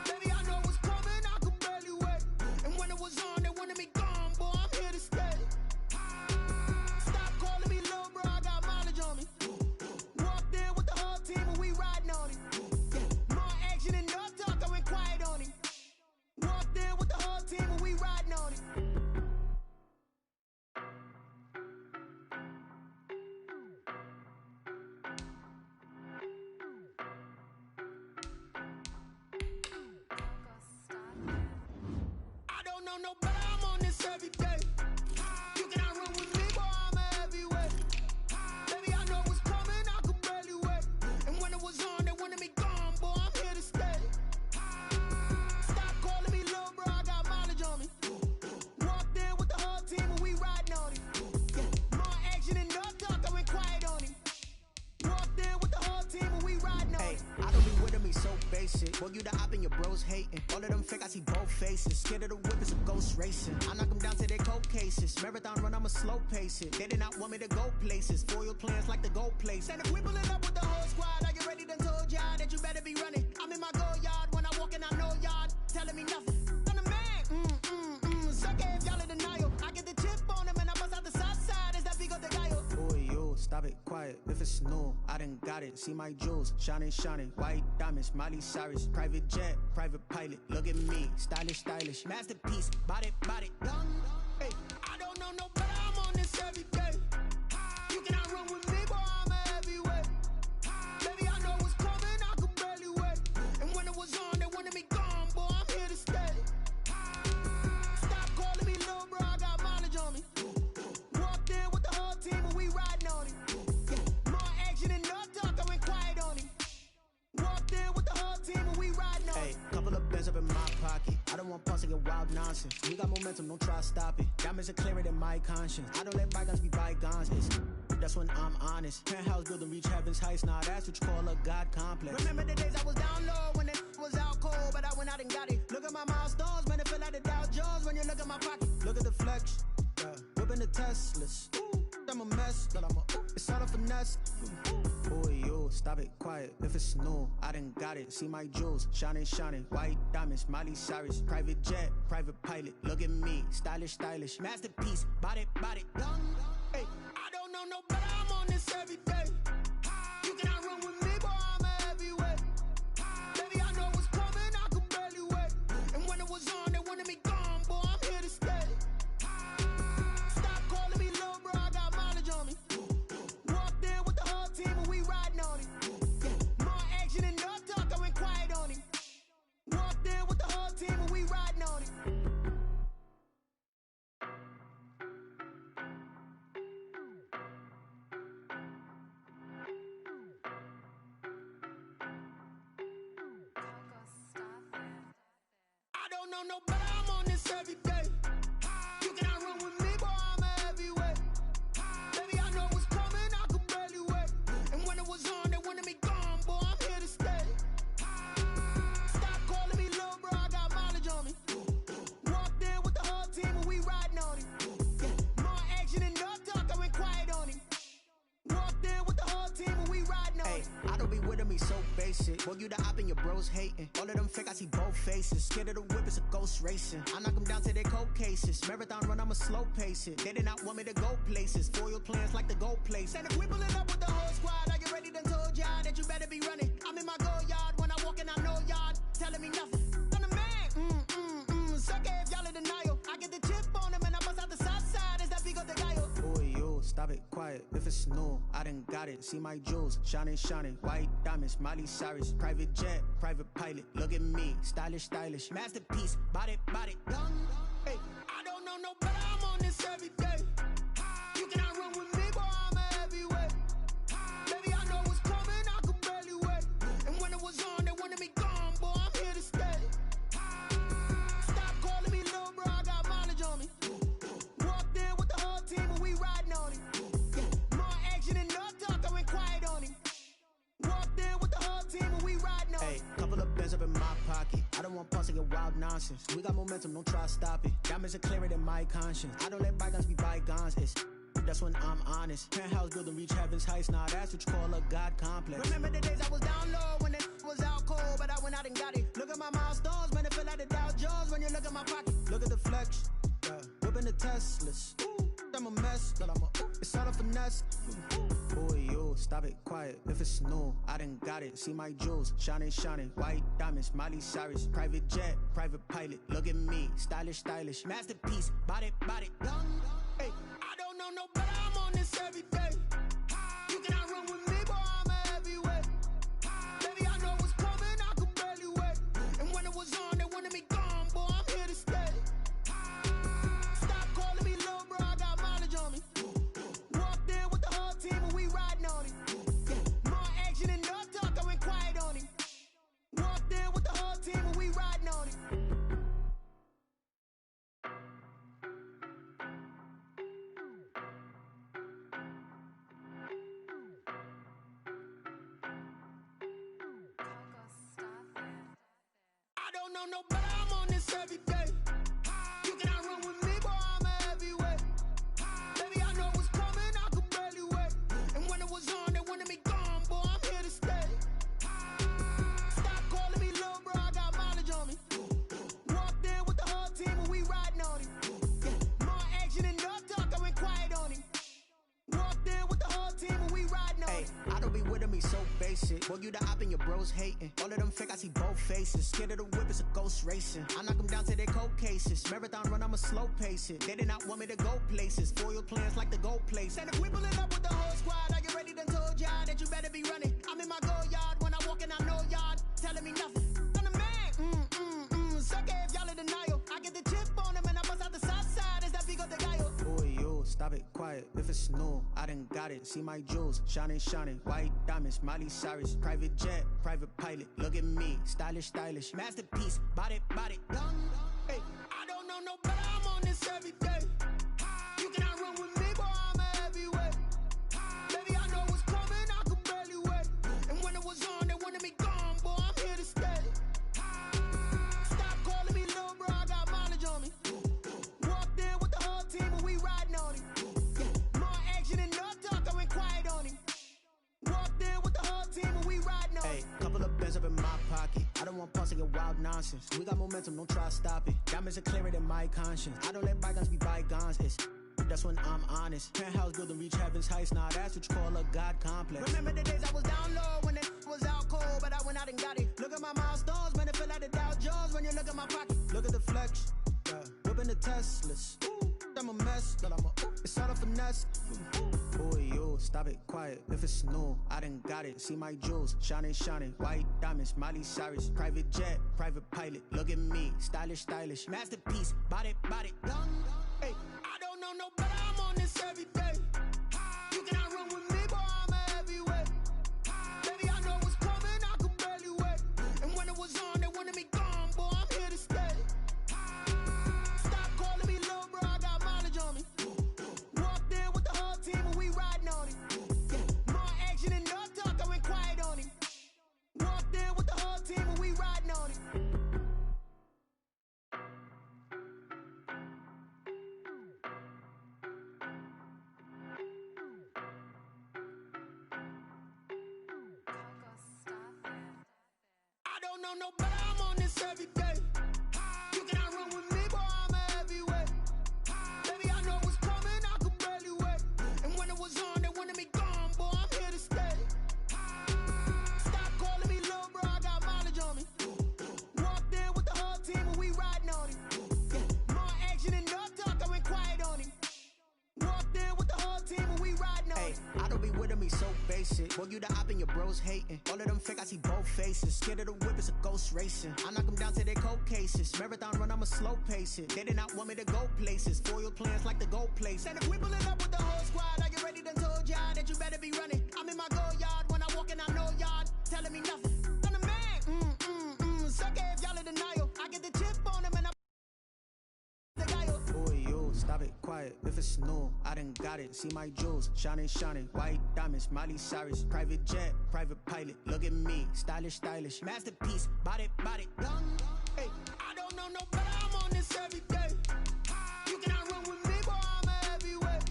Baby, I know what's coming, I could barely wait. And when it was on, they wanted me gone, boy, I'm here to stay. know no better, I'm on this every day. You cannot run with me, boy, I'm a heavyweight. Baby, I know what's coming, I could barely wait. And when it was on, they wanted me gone, boy, I'm here to stay. Stop calling me little bro, I got mileage on me. Walked in with the whole team and we riding on him. More action and no talk, I went quiet on him. Walked in with the whole team and we riding on him. I don't be with me so basic. Boy, you the op and your bros hating. All of them fake, I see both faces. Scared of the whip, it's a ghost racing. I knock them down to their cold cases. Marathon run, I'ma slow pace it. They did not want me to go places. Foil plans like the gold place. And if we pulling up with the whole squad, I get ready done told y'all that you better be running. I'm in my go yard when I walk in, I know y'all telling me nothing. I'm the man, suck it if y'all in denial. I get the chip on them and I bust out the south side. Is that big of the guy? Boy, yo, stop it, quiet. If it's new, I done got it. See my jewels, shining, white diamonds, Miley Cyrus, private jet, private pilot. Look at me, stylish, masterpiece, body, young. Hey, I don't know no better, I'm on this every day. You cannot run with me, boy, I'm a heavyweight. Baby, I know what's coming, I could barely wait. And when it was on, they wanted me gone, boy, I'm here to stay. Stop calling me little bro, I got mileage on me. Walked in with the whole team and we riding on him. More action and no talk, I went quiet on him. Walked in with the whole team and we riding on him. Hey, couple of bands up in my pocket. I don't want pause to get wild nonsense. We got momentum, don't try to stop it. Diamonds are clearer than my conscience. I don't let bygones be bygones. That's when I'm honest. Penthouse building reach heaven's heights. Now that's what you call a God complex. Remember the days I was down low when it was out cold, but I went out and got it. Look at my milestones, man, it feel like the Dow Jones when you look at my pocket. Look at the flex, whipping the Teslas. I'm a mess, but it's all a finesse. Boy, yo, stop it, quiet. If it's new, I done got it. See my jewels, shining, white diamonds, Miley Cyrus, private jet, private pilot. Look at me, stylish, masterpiece, body, young. Hey, I don't know no better, I'm on this every day. You cannot run with me, boy, I'm a heavyweight. Baby, I know what's coming, I could barely wait. And when it was on, they wanted me gone, boy, I'm here to stay. Stop calling me little bro, I got mileage on me. Walked in with the whole team and we riding on him. More action and no talk, I went quiet on him. Walked in with the whole team and we riding on him. I don't know no better, I'm on this every day. You cannot run with me, boy, I'm a heavyweight. Baby, I know what's coming, I could barely wait. And when it was on, they wanted me gone, boy, I'm here to stay. Stop calling me little bro, I got mileage on me. Walked in with the whole team and we riding on him. More action and no talk, I went quiet on him. Walked in with the whole team and we riding on him. I don't be with me so basic. Boy, you the op and your bros hating. All of them fake, I see both faces. Scared of the whip, it's a ghost racing. I knock them down to their cold cases. Marathon run, I'ma slow pace it. They did not want me to go places. Foil plans like the gold place. And if we pulling up with the whole squad, I get ready done told y'all that you better be running. I'm in my go yard when I walk in, I know y'all telling me nothing. I'm the man, suck it if y'all in denial. I get the chip on them and I bust out the south side. Is that big of the guy? Boy, yo, stop it, quiet. If it's new, I done got it. See my jewels, shining, white diamonds, Miley Cyrus, private jet, private pilot. Look at me, stylish, masterpiece, body, young. Hey, I don't know no better, I'm on this every day. You cannot run with me, boy, I'm a heavyweight. Baby, I know what's coming, I could barely wait. And when it was on, they wanted me gone, boy, I'm here to stay. Stop calling me little bro, I got mileage on me. Walked in with the whole team and we riding on him. More action and no talk, I went quiet on him. Walked in with the whole team and we riding on him. Hey, couple of bands up in my pocket. I don't want pause to get wild nonsense. We got momentum, don't try to stop it. Diamonds are clearer than my conscience. I don't let bygones be bygones. That's when I'm honest. Penthouse building reach heaven's heights. Now that's what you call a God complex. Remember the days I was down low when it was out cold, but I went out and got it. Look at my milestones, man, it feel like the Dow Jones when you look at my pocket. Look at the flex, whipping the Teslas. I'm a mess, but it's all a finesse. Boy, yo, stop it, quiet. If it's new, I done got it. See my jewels, shining, white diamonds, Miley Cyrus, private jet, private pilot. Look at me, stylish, masterpiece, body, young. Hey, I don't know no better, I'm on this every day. You cannot run with me, boy, I'm a heavyweight. Baby, I know what's coming, I could barely wait. And when it was on, they wanted me gone, boy, I'm here to stay. know no better, I'm on this every day. You cannot run with me, boy, I'm a heavyweight. Baby, I know what's coming, I could barely wait. And when it was on, they wanted me gone, boy, I'm here to stay. Stop calling me little bro, I got mileage on me. Walked in with the whole team and we riding on him. Yeah, more action and no talk, I went quiet on him. Walked in with the whole team and we riding on him. I don't be with me so basic. Well, you the op and your bros hating. All of them fake, I see both faces. Scared of the whip, it's a ghost racing. I knock them down to their cold cases. Marathon run, I'ma slow pace it. They did not want me to go places. Foil plans like the gold place. And if we pulling up with the whole squad, are you ready? Done told y'all that you better be running. I'm in my go yard. When I walk in, I know y'all telling me nothing. I'm the man. Suck it if y'all in denial. I get the chip on them and I bust out the south side. Is that Vigo de Gallo? Boy, yo, stop it, quiet. If it's new, I done got it. See my jewels, shining, shining. White diamonds, Miley Cyrus. Private jet, private pilot. Look at me, stylish, stylish. Masterpiece, body, young. Hey, I don't know no better, I'm on this every day. You cannot run with me, boy, I'm a heavyweight. Baby, I know what's coming, I could barely wait. And when it was on, they wanted me gone, boy, I'm here to stay. Stop calling me little bro, I got mileage on me. Walked in with the whole team and we riding on him. Yeah, more action and no talk, I went quiet on him. Walked in with the whole team and we riding on him. Hey, couple of bands up in my pocket. I don't want pulse and wild nonsense. We got momentum, don't try to stop it. Diamonds are clearer than my conscience. I don't let bygones be bygones. That's when I'm honest. Penthouse building, reach heaven's heights. Nah, that's what you call a God complex. Remember the days I was down low when it was out cold, but I went out and got it. Look at my milestones, man, it feel like the Dow Jones when you look at my pocket. Look at the flex, yeah. Whipping the Teslas. I'm a mess, but it's all a finesse. Boy, yo, stop it, quiet. If it's new, I done got it. See my jewels, shining, shining. White diamonds, Miley Cyrus. Private jet, private pilot. Look at me, stylish, stylish. Masterpiece, body, young. Hey, I don't know no better, I'm on this every day. You cannot run with me, boy, I'm a heavyweight. Baby, I know what's coming, I could barely wait. And when it was on, they wanted me gone, boy, I'm here to stay. Stop calling me little bro, I got mileage on me. Walked in with the whole team and we riding on him. Yeah, more action and no talk, I went quiet on him. Walked in with the whole team and we riding on him. I don't know no better, I'm on this every day. You cannot run with me, boy, I'm a heavyweight. Baby, I know what's coming, I could barely wait. And when it was on, they wanted me gone, boy, I'm here to stay. Stop calling me little bro, I got mileage on me. Walked in with the whole team and we riding on him. Yeah, more action and no talk, I went quiet on him. Walked in with the whole team and we riding on him. I don't be with me so basic. Well, you the op and your bros hating. All of them fake, I see both faces. Scared of the whip, it's a ghost racing. I knock them down to their cold cases. Marathon run, I'ma slow pace it. They did not want me to go places. Foil plans like the gold place. And if we pulling up with the whole squad, are you ready? Done told y'all that you better be running. I'm in my go yard. When I walk in, I know y'all telling me nothing. I'm the man. Suck it if y'all in denial. I get the chip on them and I the guy. Boy, yo, stop it, quiet. If it's new, I done got it. See my jewels, shining, shining. White diamonds, Miley Cyrus. Private jet, private pilot. Look at me, stylish, stylish. Masterpiece, body, young. Hey, I don't know no better, I'm on this every day. You cannot run with me, boy, I'm a heavyweight.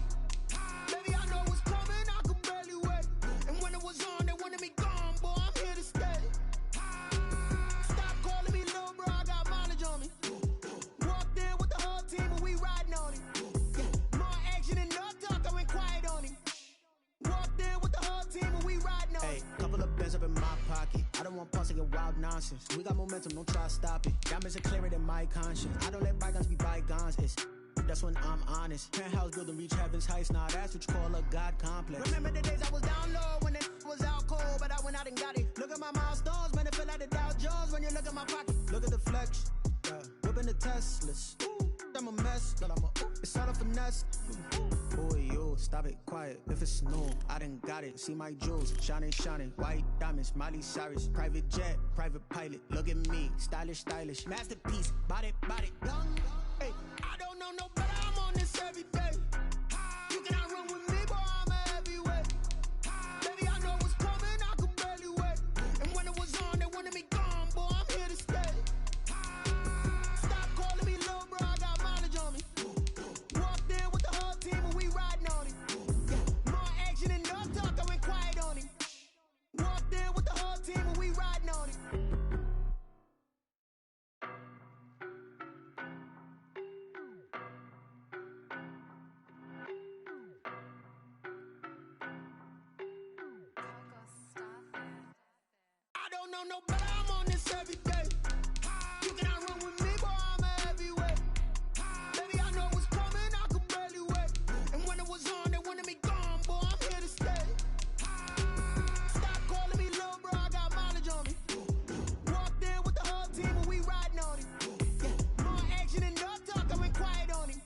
Baby, I know what's coming, I could barely wait. And when it was on, they wanted me gone, boy, I'm here to stay. Stop calling me little bro, I got mileage on me. Walked in with the whole team and we riding on him. Yeah, more action and no talk, I went quiet on him. Walked in with the whole team and we riding on him. Hey, couple of bands up in my pocket. I don't want pulse and wild nonsense. We got momentum, don't try to stop it. Diamonds are clearer than my conscience. I don't let bygones be bygones. That's when I'm honest. Penthouse building, reach heaven's heights. Nah, that's what you call a God complex. Remember the days I was down low when it was out cold, but I went out and got it. Look at my milestones, man, it feel like the Dow Jones when you look at my pocket. Look at the flex, yeah. Whipping the Teslas. I'm a mess, but it's all a finesse. Boy, yo, stop it, quiet. If it's new, I done got it. See my jewels, shining, shining. White diamonds, Miley Cyrus. Private jet, private pilot. Look at me, stylish, stylish. Masterpiece, body, young. Hey, I don't know no better, I'm on this every day. You cannot run with me, boy, I'm a heavyweight. Baby, I know what's coming, I could barely wait. And when it was on, they wanted me gone, boy, I'm here to stay. know no better, I'm on this every day. You cannot run with me, boy, I'm a heavyweight. Baby, I know what's coming, I could barely wait. And when it was on, they wanted me gone, boy, I'm here to stay. Stop calling me little bro, I got mileage on me. Walked in with the whole team and we riding on him. Yeah, more action and no talk, I went quiet on him.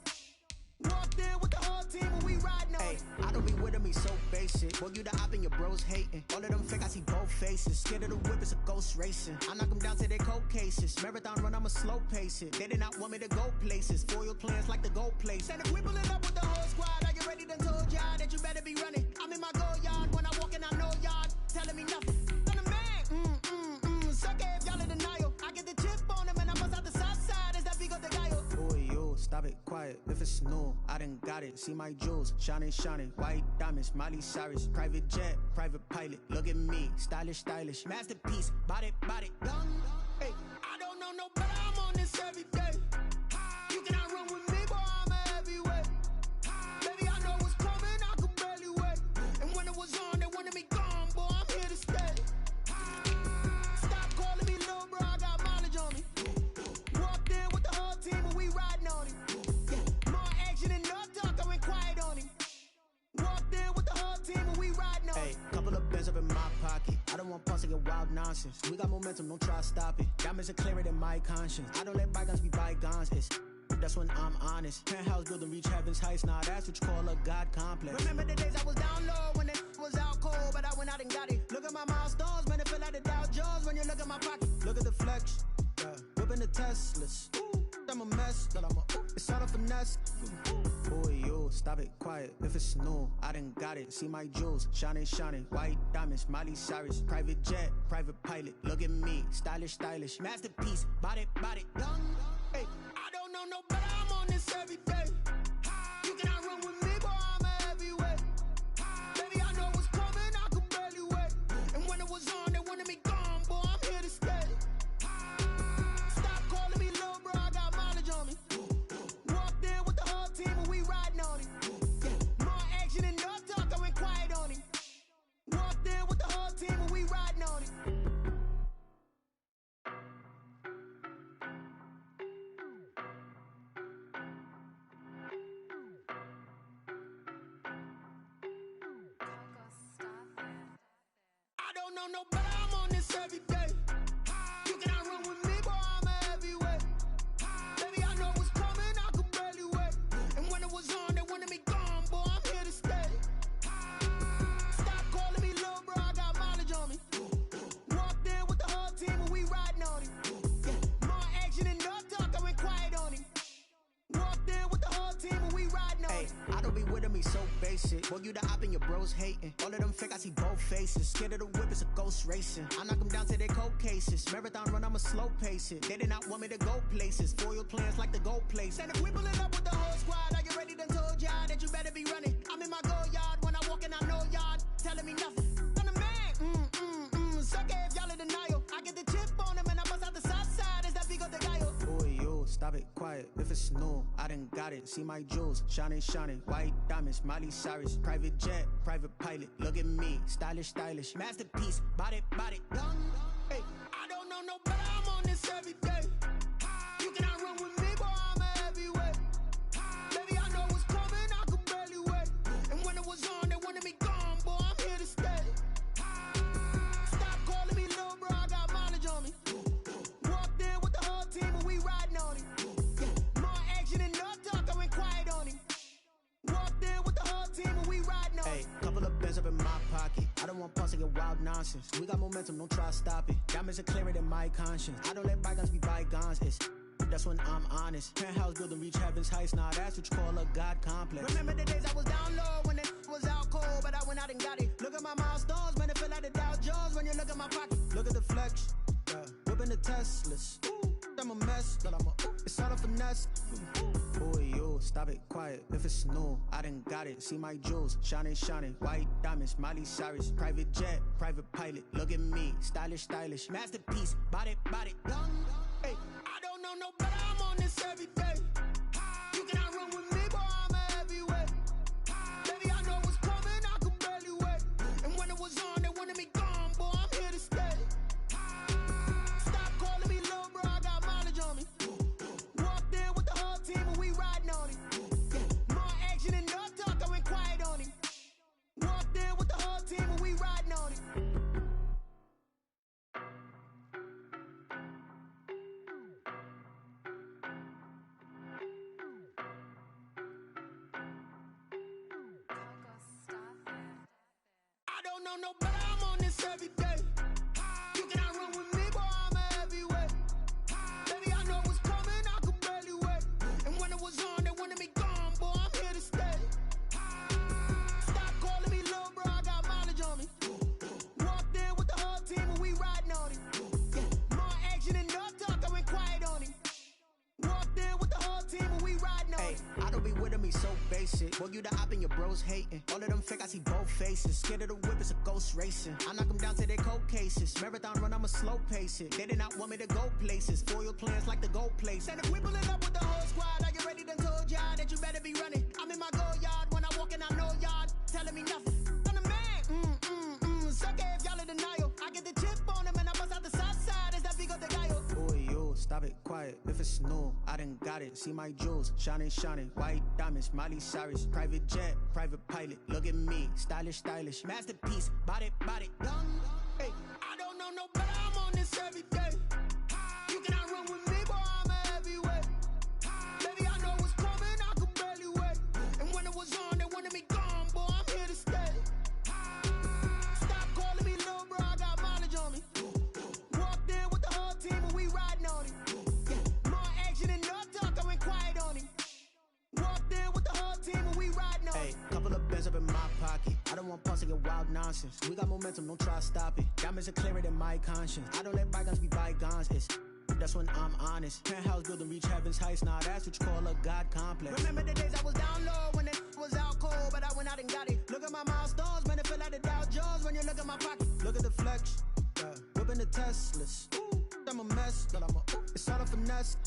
Walked in with the whole team and we riding on him. I don't be with him, he's so basic. Boy, you the op and your bros hating. All of them fake, I see both faces. Scared of the whip, it's a ghost racing. I knock them down to their cold cases. Marathon run, I'ma slow pace it. They did not want me to go places. Foil plans like the go place. And if we pulling up with the whole squad, are you ready? Done told y'all that you better be running. I'm in my go yard. When I walk in, I know y'all telling me nothing. I'm the man. Suck it if y'all in denial. I get the chip on him and I bust out the south side. Is that Vigo the guy? Boy, yo, stop it, quiet. If it's new, I done got it. See my jewels, shining, shining. White diamonds, Miley Cyrus. Private jet, private pilot. Look at me, stylish, stylish. Masterpiece, body, done. Hey, I don't know no better, I'm on this every day. You cannot run with me, boy, I'm a heavyweight. Baby, I know what's coming, I could barely wait. And when it was on, they wanted me gone, boy, I'm here to stay. Stop calling me little bro, I got mileage on me. Walked in with the whole team and we riding on him. Yeah, more action and no talk, I went quiet on him. Walked in with the whole team and we riding on him. Hey, couple of bands up in my pocket. I don't want pause to get wild nonsense. We got momentum, don't try to stop it. Diamonds are clearer than my conscience. I don't let bygones be bygones. That's when I'm honest. Penthouse building, reach heaven's heights. Nah, that's what you call a God complex. Remember the days I was down low when it was out cold, but I went out and got it. Look at my milestones, man, it feel like the Dow Jones when you look at my pocket. Look at the flex, yeah. Whipping the Teslas. I'm a mess, but it's all a finesse. Boy, yo, stop it, quiet. If it's new, I done got it. See my jewels, shining, shining. White diamonds, Miley Cyrus. Private jet, private pilot. Look at me, stylish, stylish. Masterpiece, body, done. Hey, I don't know no better, I'm on this every day. You cannot run with me, boy, I'm a heavyweight. Baby, I know what's coming, I could barely wait. And when it was on, they wanted me gone, boy, I'm here to stay. Stop calling me little bro, I got mileage on me. Walked in with the whole team and we riding on him. Yeah, more action and no talk, I went quiet on him. Walked in with the whole team and we riding on him. I don't know no better, I'm on this every day. You cannot run with me, boy, I'm a heavyweight. Baby, I know what's coming, I could barely wait. And when it was on, they wanted me gone, boy, I'm here to stay. Stop calling me little bro, I got mileage on me. Walked in with the whole team and we riding on him. Yeah, more action and no talk, I went quiet on him. Walked in with the whole team and we riding on him. I don't be with him, he's so basic. Boy, you the op and your bros hating. All of them fake, I see both faces. Scared of the whip, it's a ghost racing. I knock them down to their cold cases. Marathon run, I'ma slow pace it. They did not want me to go places. Foil plans like the go place. And if we pulling up with the whole squad, are you ready? Done told y'all that you better be running. I'm in my go yard. When I walk in, I know y'all telling me nothing. I'm the man. Suck it if y'all in denial. I get the chip on him and I bust out the south side. Is that Vigo the guy? Boy, yo, stop it, quiet. If it's new, I done got it. See my jewels, shining, shining. White diamonds, Miley Cyrus. Private jet, private pilot. Look at me, stylish, stylish. Masterpiece, body, done. Hey, I don't know no better, I'm on this every day. You cannot run with me, boy, I'm a heavyweight. Baby, I know what's coming, I could barely wait. And when it was on, they wanted me gone, boy, I'm here to stay. Stop calling me little bro, I got mileage on me. Walked in with the whole team and we riding on him. Yeah, more action and no talk, I went quiet on him. Walked in with the whole team and we riding on him. Hey, couple of bands up in my pocket. I don't want pause to get wild nonsense. We got momentum, don't try to stop it. Diamonds are clearer than my conscience. I don't let bygones be bygones. That's when I'm honest. Penthouse building, reach heaven's heights. Nah, that's what you call a God complex. Remember the days I was down low when it was out cold, but I went out and got it. Look at my milestones, man, it feel like the Dow Jones when you look at my pocket. Look at the flex, yeah. Whipping the Teslas. I'm a mess, but it's all a finesse. Boy, yo, stop it, quiet. If it's new, I done got it. See my jewels, shining, shining. White diamonds, Miley Cyrus. Private jet, private pilot. Look at me, stylish, stylish. Masterpiece, body, done. Hey, I don't know no better, I'm on this every day. You cannot run with me, boy, I'm a heavyweight. Baby, I know what's coming, I could barely wait. And when it was on, they wanted me gone, boy, I'm here to stay. know no better, I'm on this every day. You cannot run with me, boy, I'm a heavyweight. Baby, I know what's coming, I could barely wait. And when it was on, they wanted me gone, boy, I'm here to stay. Stop calling me little bro, I got mileage on me. Walked in with the whole team and we riding on it. Yeah, more action than no talk, I went quiet on it. Walked in with the whole team and we riding on it. I don't be with me so basic. Boy, you the op and your bros hating. All of them fake, I see both faces. Scared of the whip, it's a ghost racing. I knock them down to their cold cases. Marathon run, I'ma slow pace it. They did not want me to go places. Foil plans like the go place. And if we pulling up with the whole squad, are you ready? Done told y'all that you better be running. I'm in my go yard. When I walk in, I know y'all telling me nothing. I'm the man. Suck it if y'all in denial. I get the chip on them and I bust out the south side. Is that Vigo de Gallo? Boy, yo, stop it, quiet. If it's new, I done got it. See my jewels, shining, shining. White diamonds, Miley Cyrus. Private jet, private pilot. Look at me, stylish, stylish. Masterpiece, body, body, done. Hey, I don't know no better, I'm on this every day. You cannot run with me, boy, I'm a heavyweight. Baby, I know what's coming, I could barely wait. And when it was on, they wanted me gone, boy, I'm here to stay. Stop calling me little bro, I got mileage on me. Walked in with the whole team and we riding on it. Yeah, more action than no talk, I went quiet on it. Walked in with the whole team and we riding on it. Hey, couple of bands up in my pocket. I don't want pulse to get wild nonsense. We got momentum, don't try to stop it. Diamonds are clearer than my conscience. I don't let bygones be bygones. It's that's when I'm honest. Penthouse building reach heaven's heights. Nah, that's what you call a God complex. Remember the days I was down low when it was out cold, but I went out and got it. Look at my milestones, man, it feel like the Dow Jones when you look at my pocket. Look at the flex, whipping the Teslas. I'm a mess, but it's all a finesse.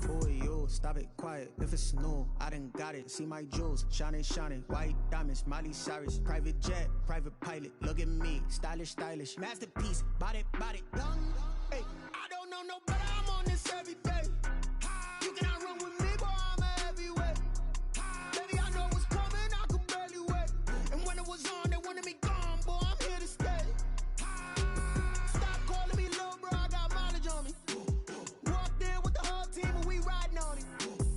Boy, yo, stop it, quiet. If it's new, I done got it. See my jewels, shining, shining. White diamonds, Miley Cyrus. Private jet, private pilot. Look at me, stylish, stylish. Masterpiece, body, body, done. Hey, I don't know no better, I'm on this every day. You cannot run with me, boy, I'm a heavyweight. Baby, I know what's coming, I could barely wait. And when it was on, they wanted me gone, boy, I'm here to stay. Stop calling me little bro, I got mileage on me. Walked in with the whole team and we riding on it.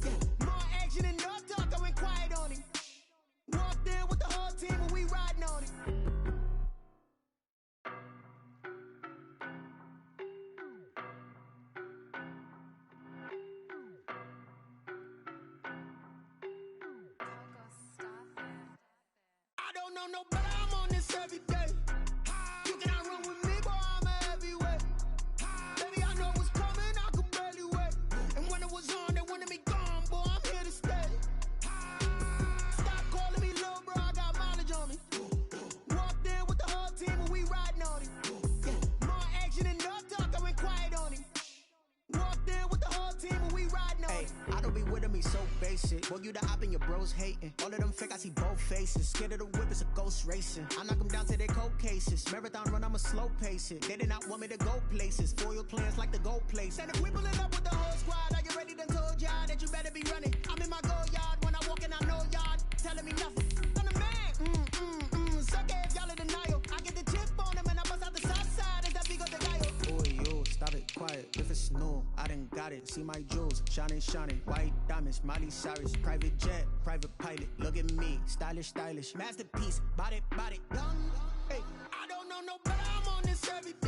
Yeah, more action than no talk, I went quiet on it. Walked in with the whole team and we riding on it. I don't know no better, I'm on this every day. You cannot run with me, boy, I'm a heavyweight. Baby, I know what's coming, I could barely wait. And when it was on, they wanted me gone, boy, I'm here to stay. Stop calling me little bro, I got mileage on me. Walked in with the whole team and we riding on it. Yeah, more action than no talk, I went quiet on it. Walked in with the whole team and we riding on it. I don't be with me so basic. Boy, you the op and your bros hating. All of them fake, I see both faces. Scared of the whip, it's a ghost racing. I knock them down to their cold cases. Marathon run, I'ma slow pace it. They did not want me to go places. Foil plans like the go place. And if we pulling up with the whole squad, are you ready? Done told y'all that you better be running. I'm in my go yard. When I walk in, I know y'all telling me nothing. I'm the man. Suck it if y'all in denial. I get the chip on them and I bust out the south side. Is that Vigo de Gallo? Boy, yo, stop it, quiet. If it's new, I done got it. See my jewels, shining, shining. White diamonds, Miley Cyrus. Private jet, private pilot. Look at me, stylish, stylish. Masterpiece, body, body, done. Hey, I don't know no better, I'm on this every day.